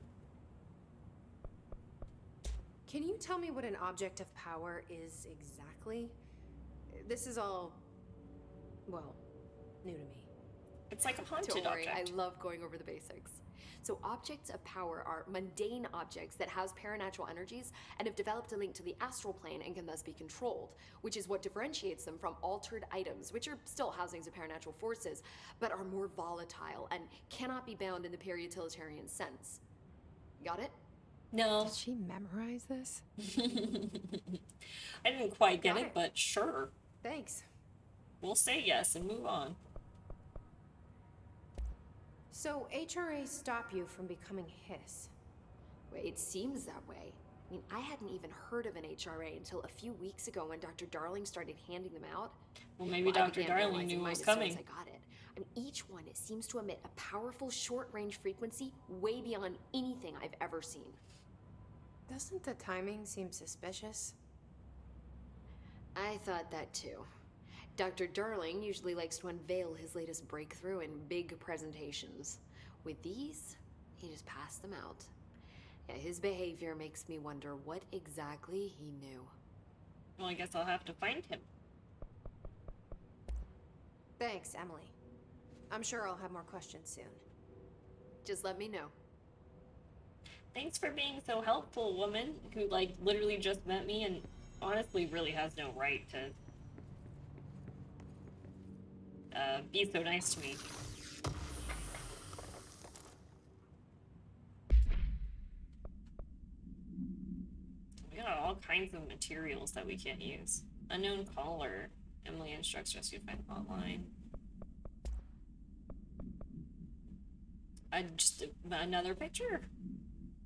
Can you tell me what an object of power is exactly? This is all, well, new to me. It's like a haunted Don't worry, object. I love going over the basics. So objects of power are mundane objects that house paranatural energies and have developed a link to the astral plane and can thus be controlled, which is what differentiates them from altered items, which are still housings of paranatural forces, but are more volatile and cannot be bound in the peri-utilitarian sense. Got it? No. Did she memorize this? I didn't quite get Got it, it. but sure. Thanks. We'll say yes and move on. So, HRA stop you from becoming Hiss? Well, it seems that way. I mean, I hadn't even heard of an HRA until a few weeks ago when Dr. Darling started handing them out. Well, maybe I Dr. began Darling realizing knew what mine was as soon as coming. I got it. I mean, each one seems to emit a powerful short-range frequency way beyond anything I've ever seen. Doesn't the timing seem suspicious? I thought that too. Dr. Darling usually likes to unveil his latest breakthrough in big presentations. With these, he just passed them out. Yeah, his behavior makes me wonder what exactly he knew. Well, I guess I'll have to find him. Thanks, Emily. I'm sure I'll have more questions soon. Just let me know. Thanks for being so helpful, woman, who, like, literally just met me and honestly really has no right to be so nice to me. We got all kinds of materials that we can't use. Unknown caller. Emily instructs us to find online. Just another picture.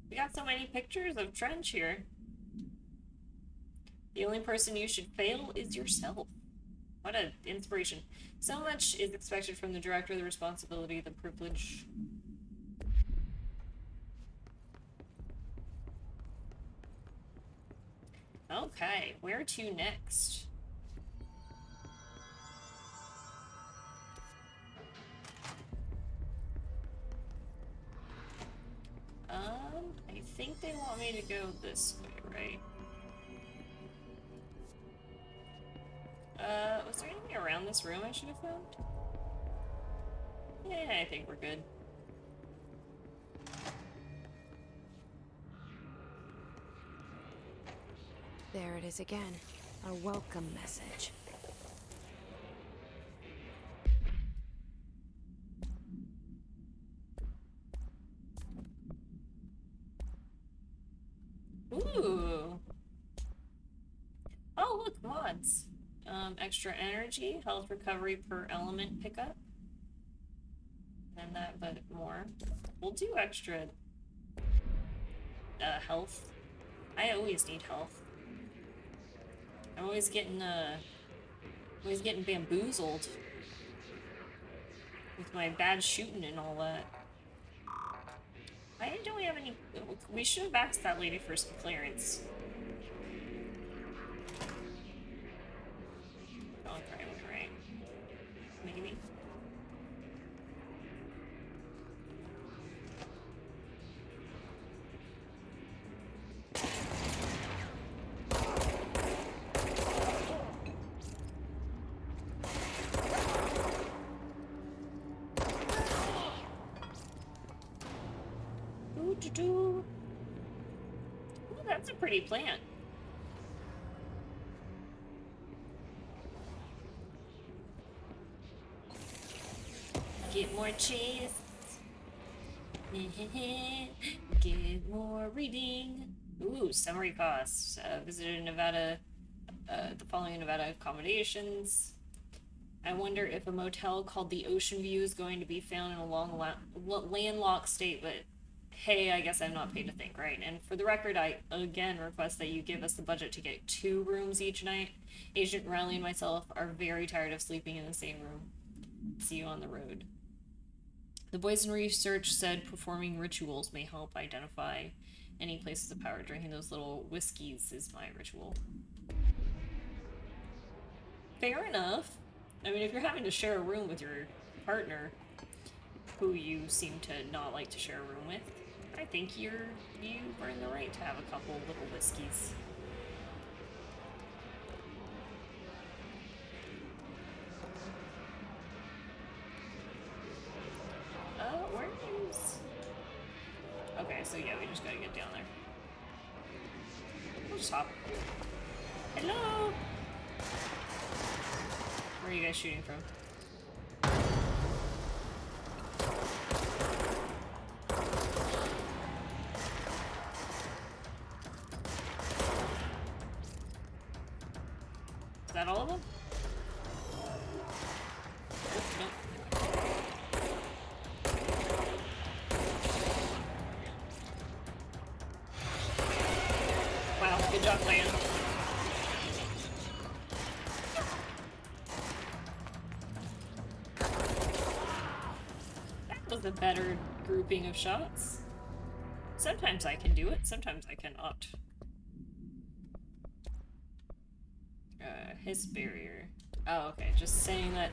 We got so many pictures of Trench here. The only person you should fail is yourself. What an inspiration. So much is expected from the director, the responsibility, the privilege. Okay, where to next? I think they want me to go this way, right? Was there anything around this room I should have found? Yeah, I think we're good. There it is again. A welcome message. Ooh. Oh, look, mods. Extra energy, health recovery per element pickup. And that, but more. We'll do extra health. I always need health. I'm always getting bamboozled with my bad shooting and all that. Why don't we have any? We should have asked that lady for some clearance. Oh, right. Maybe. Ooh, that's a pretty plant. Get more cheese. Get more reading. Ooh, summary costs. Visited Nevada, the following Nevada accommodations. I wonder if a motel called the Ocean View is going to be found in a landlocked state, but hey, I guess I'm not paid to think, right? And for the record, I again request that you give us the budget to get 2 rooms each night. Agent Riley and myself are very tired of sleeping in the same room. See you on the road. The boys in research said performing rituals may help identify any places of power. Drinking those little whiskeys is my ritual. Fair enough. I mean, if you're having to share a room with your partner, who you seem to not like to share a room with, I think you earn the right to have a couple little whiskeys. Where is... Okay, so yeah, we just gotta get down there. We'll just hop. Hello! Where are you guys shooting from? Is that all of them? Oh, nope. Wow, good job, Lan. That was a better grouping of shots. Sometimes I can do it, sometimes I cannot. His barrier. Oh, okay, just saying that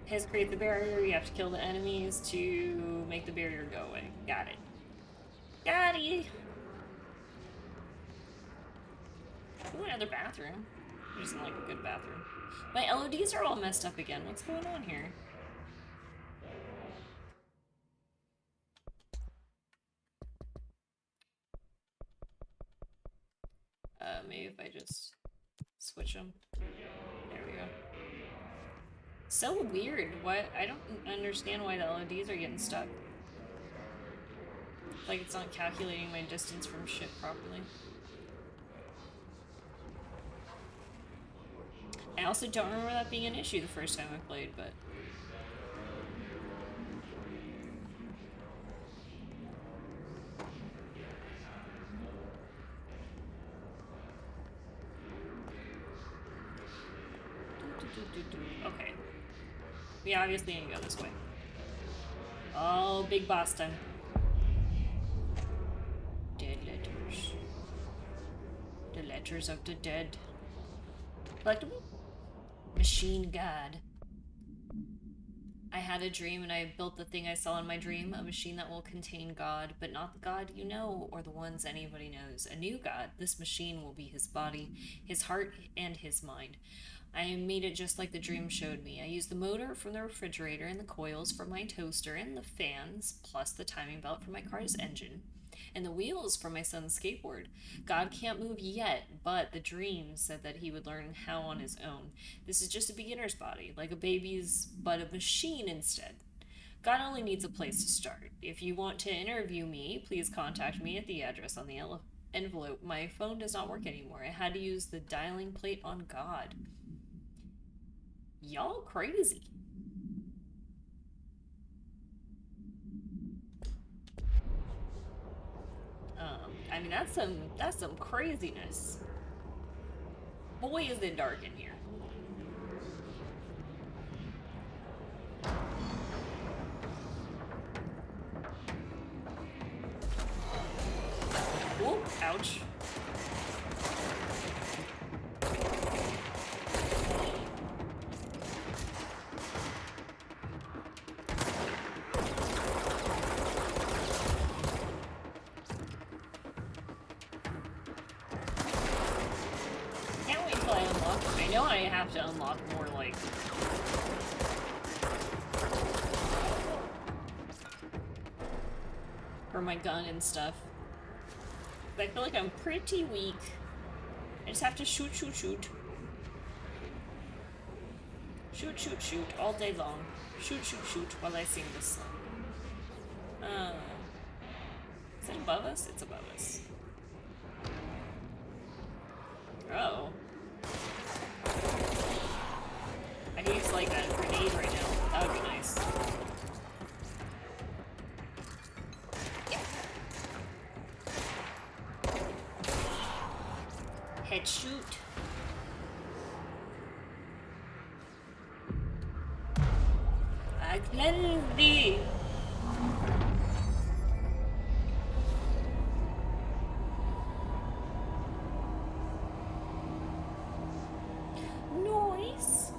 his create the barrier, you have to kill the enemies to make the barrier go away. Got it. Got it! Ooh, another bathroom. He doesn't like a good bathroom. My LODs are all messed up again. What's going on here? Maybe if I just switch them. There we go. So weird. Why? I don't understand why the LODs are getting stuck. Like it's not calculating my distance from ship properly. I also don't remember that being an issue the first time I played, but... Okay. We obviously need to go this way. Oh, big boss time. Dead letters. The letters of the dead. Collectible? Machine God. I had a dream and I built the thing I saw in my dream, a machine that will contain God, but not the God you know or the ones anybody knows. A new God. This machine will be his body, his heart, and his mind. I made it just like the dream showed me. I used the motor from the refrigerator and the coils from my toaster and the fans, plus the timing belt for my car's engine, and the wheels for my son's skateboard. God can't move yet, but the dream said that he would learn how on his own. This is just a beginner's body, like a baby's, but a machine instead. God only needs a place to start. If you want to interview me, please contact me at the address on the envelope. My phone does not work anymore. I had to use the dialing plate on God. Y'all crazy. I mean that's some craziness. Boy, is it dark in here. Whoop, ouch. Can't wait till I unlock. I know I have to unlock more, like, for my gun and stuff. But I feel like I'm pretty weak. I just have to shoot, shoot, shoot. Shoot, shoot, shoot all day long. Shoot, shoot, shoot while I sing this song. Is it above us? It's above us. Oh. I could use like that grenade right now. That would be nice. Head shoot. I cleanse thee. Nice.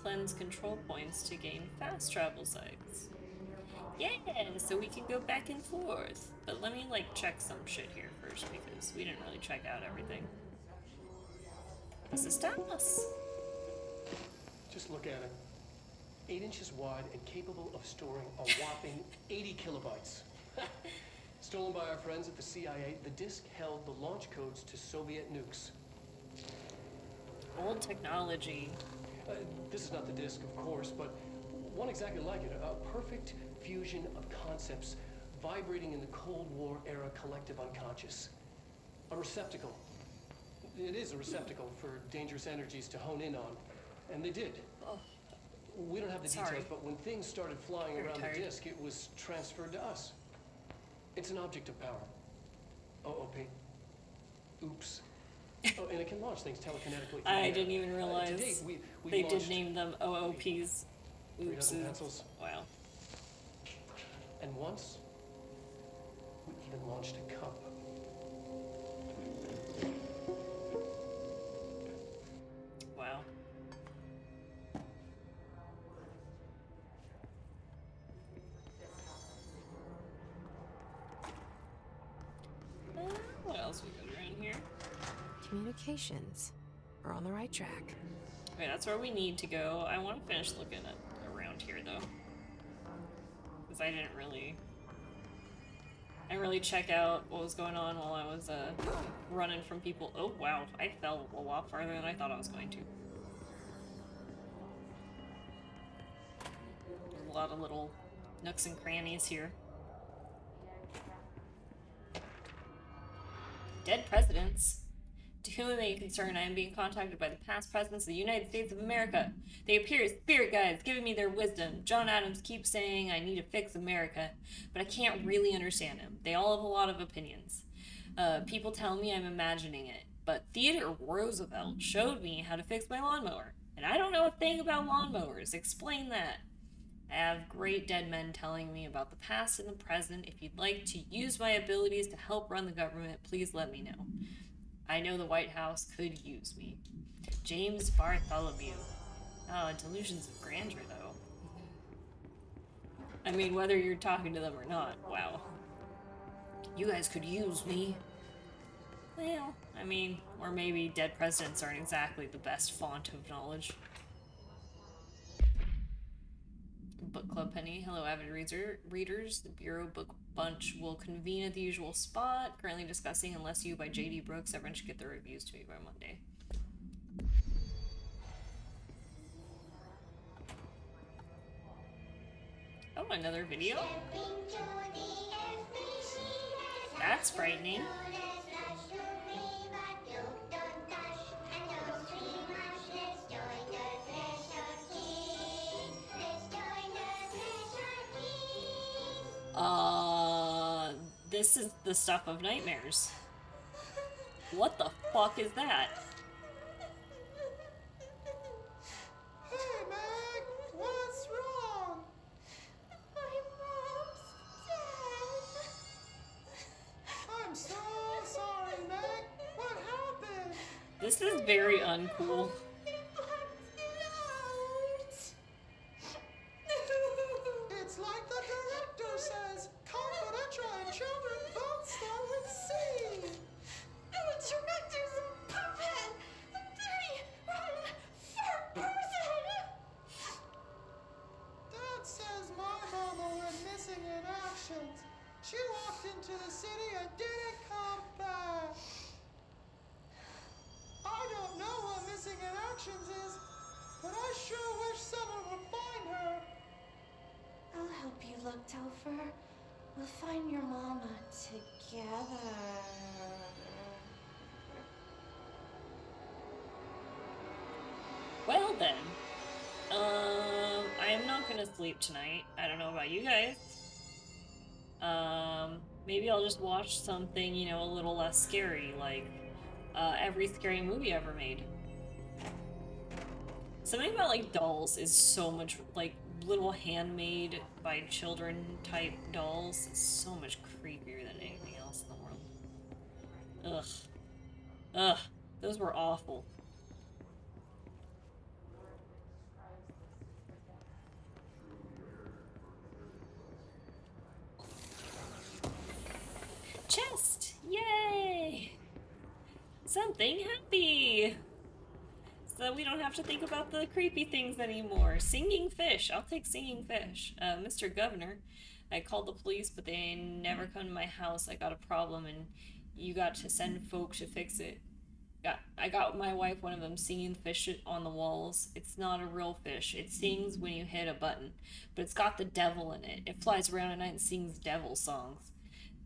Cleanse control points to gain fast travel sites. Yeah, so we can go back and forth. But let me like check some shit here first because we didn't really check out everything. This is Thomas. Just look at it. 8 inches wide and capable of storing a whopping 80 kilobytes. Stolen by our friends at the CIA, the disk held the launch codes to Soviet nukes. Old technology. This is not the disk, of course, but one exactly like it. A perfect fusion of concepts vibrating in the Cold War era collective unconscious. A receptacle. It is a receptacle for dangerous energies to hone in on. And they did. Oh. We don't have the Sorry. details, but when things started flying Very around tired. the disk, it was transferred to us. It's an object of power. OOP. Oops. Oh, and it can launch things telekinetically. I didn't even realize to date, we they did launched name them OOPs. 3 dozen Oopses. pencils. Wow. And once, we even launched a cup. Wow. What else we got around here? Communications. We're on the right track. Okay, that's where we need to go. I want to finish looking at around here though, because I didn't really check out what was going on while I was running from people. Oh wow, I fell a lot farther than I thought I was going to. There's a lot of little nooks and crannies here. Dead presidents. To whom it may concern, I am being contacted by the past presidents of the United States of America. They appear as spirit guides, giving me their wisdom. John Adams keeps saying I need to fix America, but I can't really understand him. They all have a lot of opinions. People tell me I'm imagining it, but Theodore Roosevelt showed me how to fix my lawnmower, and I don't know a thing about lawnmowers. Explain that. I have great dead men telling me about the past and the present. If you'd like to use my abilities to help run the government, please let me know. I know the White House could use me. James Bartholomew. Oh, delusions of grandeur, though. I mean, whether you're talking to them or not, wow. You guys could use me. Well, I mean, or maybe dead presidents aren't exactly the best font of knowledge. Book Club Penny. Hello, avid readers. The Bureau Book Bunch will convene at the usual spot. Currently discussing Unless You by J.D. Brooks. Everyone should get their reviews to me by Monday. Oh, another video? That's frightening. This is the stuff of nightmares. What the fuck is that? Hey, Meg! What's wrong? My mom's dead. I'm so sorry, Meg. What happened? This is very uncool. It's like the director says, confidential and children both start with C. The director's a puppet. A dirty, rotten, fat person. Dad says my mama went missing in action. She walked into the city and didn't come back. I don't know what missing in actions is, but I sure wish someone would find her. I'll help you look, Topher. We'll find your mama together. Well then. I am not gonna sleep tonight. I don't know about you guys. Maybe I'll just watch something, you know, a little less scary, like every scary movie ever made. Something about like dolls is so much like little handmade by children type dolls is so much creepier than anything else in the world. Ugh. Ugh. Those were awful. Chest! Yay! Something happy! So we don't have to think about the creepy things anymore. Singing fish. I'll take singing fish. Mr. Governor, I called the police, but they never come to my house. I got a problem, and you got to send folk to fix it. I got my wife one of them singing fish on the walls. It's not a real fish. It sings when you hit a button, but it's got the devil in it. It flies around at night and sings devil songs.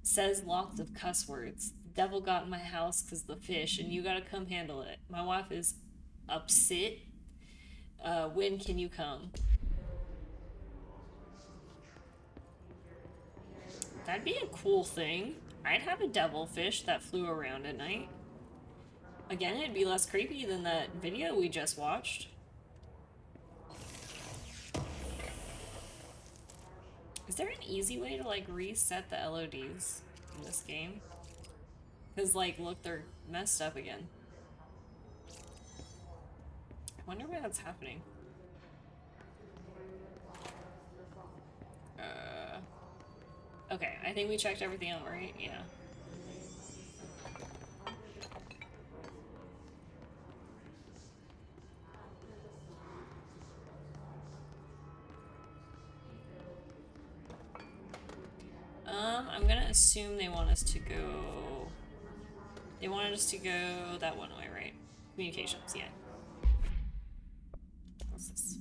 Says lots of cuss words. The devil got in my house because the fish, and you gotta come handle it. My wife is upset. When can you come? That'd be a cool thing. I'd have a devilfish that flew around at night. Again, it'd be less creepy than that video we just watched. Is there an easy way to like reset the LODs in this game? Because like, look, they're messed up again. I wonder why that's happening. Okay, I think we checked everything out, right? Yeah. I'm gonna assume they want us to go... They wanted us to go that one way, right? Communications, yeah. What's this?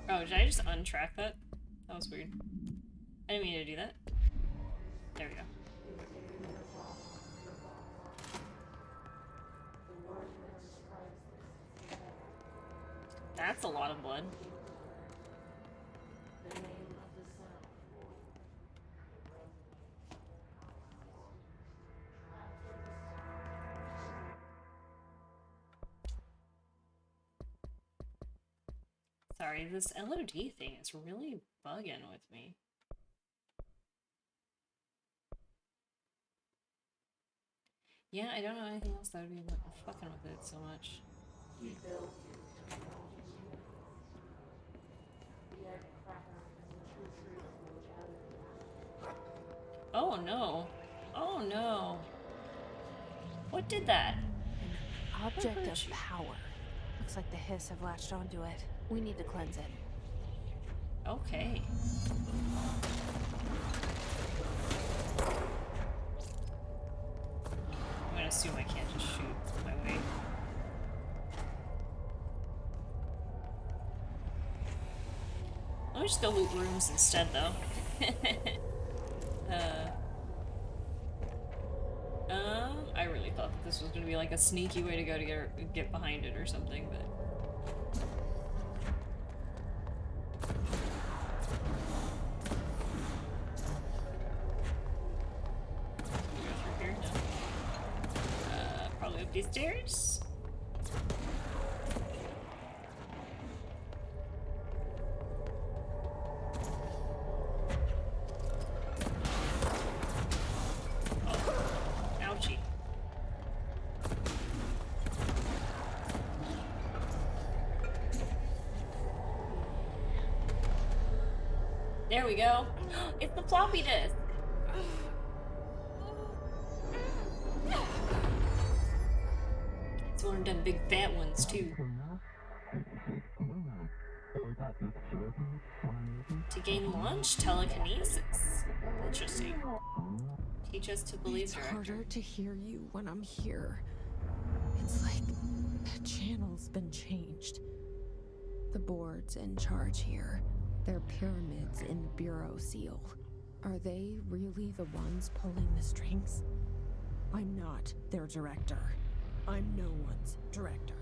Oh, did I just untrack that? That was weird. I didn't mean to do that. There we go. That's a lot of blood. Sorry, this LOD thing is really bugging with me. Yeah, I don't know anything else that would be fucking with it so much. Oh no. Oh no. What did that? Object of power. Looks like the Hiss have latched onto it. We need to cleanse it. Okay. I'm gonna assume I can't just shoot my way. Let me just go loot rooms instead, though. I really thought that this was gonna be like a sneaky way to go to get behind it or something, but. Here, no. Probably up these stairs. There we go. It's the floppy disk. It's one of them big fat ones too. To gain launch telekinesis. Interesting. Teach us to believe It's director. harder to hear you when I'm here. It's like the channel's been changed. The board's in charge here. They're pyramids in the Bureau seal. Are they really the ones pulling the strings? I'm not their director. I'm no one's director.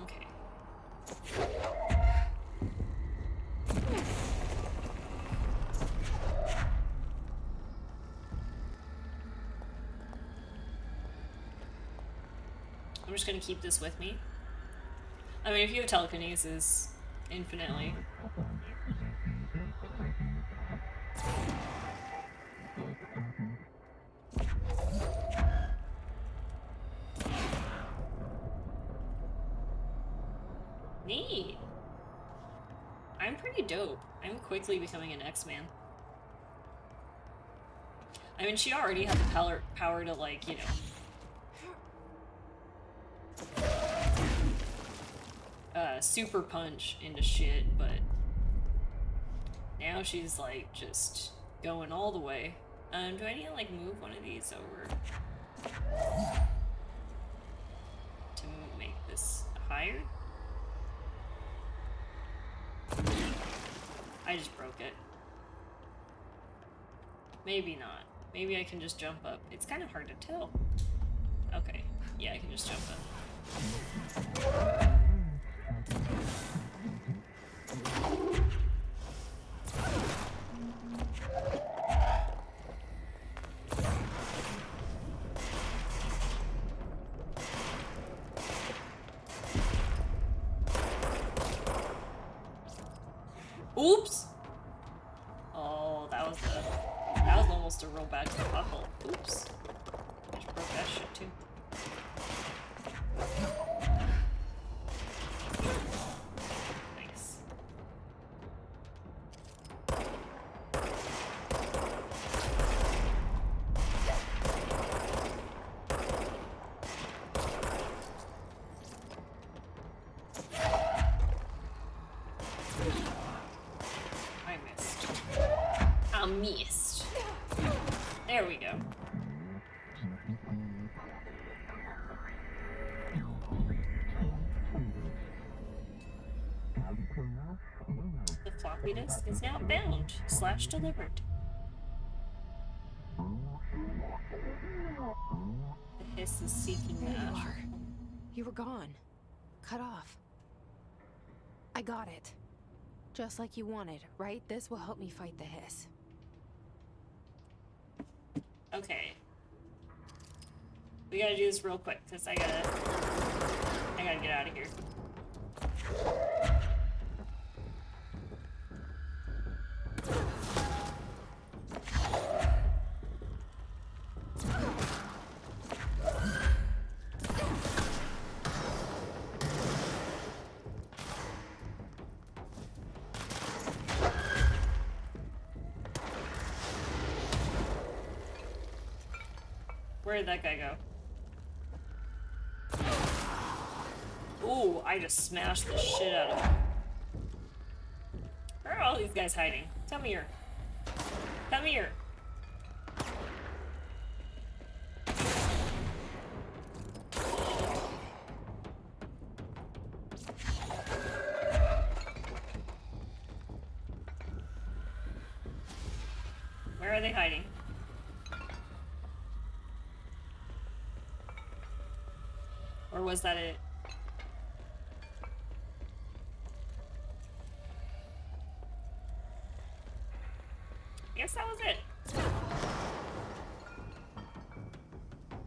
Okay. I'm just gonna keep this with me. I mean, if you have telekinesis infinitely. Neat. I'm pretty dope. I'm quickly becoming an X-Man. I mean, she already had the power to, like, you know, super punch into shit, but now she's like just going all the way. Do I need to like move one of these over to make this higher? I just broke it. Maybe not. Maybe I can just jump up. It's kind of hard to tell. Okay. Yeah, I can just jump up. Oops! Oh, that was almost a real bad kerfuffle. Oops. I just broke that shit too. Nice. I missed. I missed. There we go. The floppy disk is now bound / delivered. The hiss is seeking the There you ash. are. You were gone. Cut off. I got it. Just like you wanted, right? This will help me fight the Hiss. Okay. We gotta do this real quick, because I gotta get out of here. Where did that guy go? Ooh, I just smashed the shit out of him. Where are all these guys hiding? Come here. Come here. Where are they hiding? Or was that it? I guess that was it.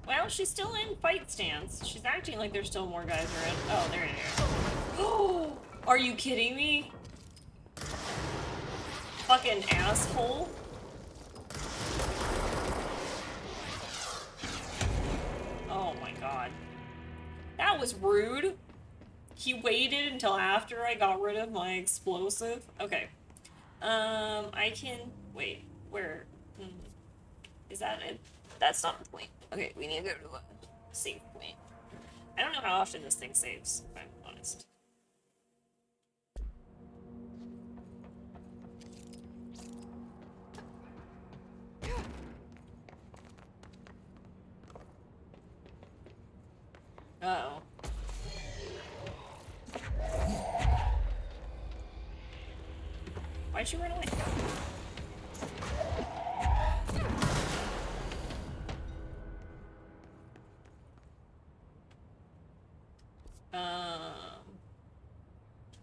Well, she's still in fight stance. She's acting like there's still more guys around. Oh, there it is. Oh, are you kidding me? Fucking asshole. Oh my god. That was rude. He waited until after I got rid of my explosive. Okay. I can... Wait. Where? Is that it? That's not the point. Okay, we need to go to a save point. I don't know how often this thing saves, if I'm honest. Uh-oh. Why'd you run away?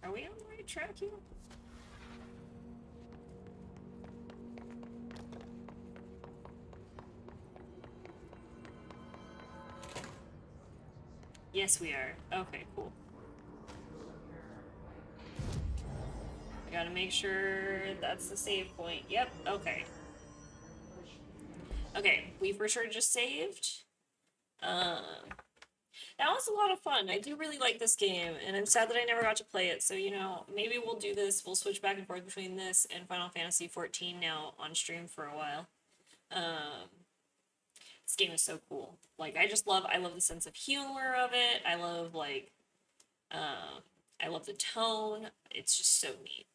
Are we on the right track here? Yes, we are. Okay, cool. I gotta make sure that's the save point. Yep, okay. Okay, we for sure just saved. That was a lot of fun. I do really like this game, and I'm sad that I never got to play it, so, you know, maybe we'll do this. We'll switch back and forth between this and Final Fantasy XIV now on stream for a while. This game is so cool. Like, I love the sense of humor of it. I love, like, I love the tone. It's just so neat.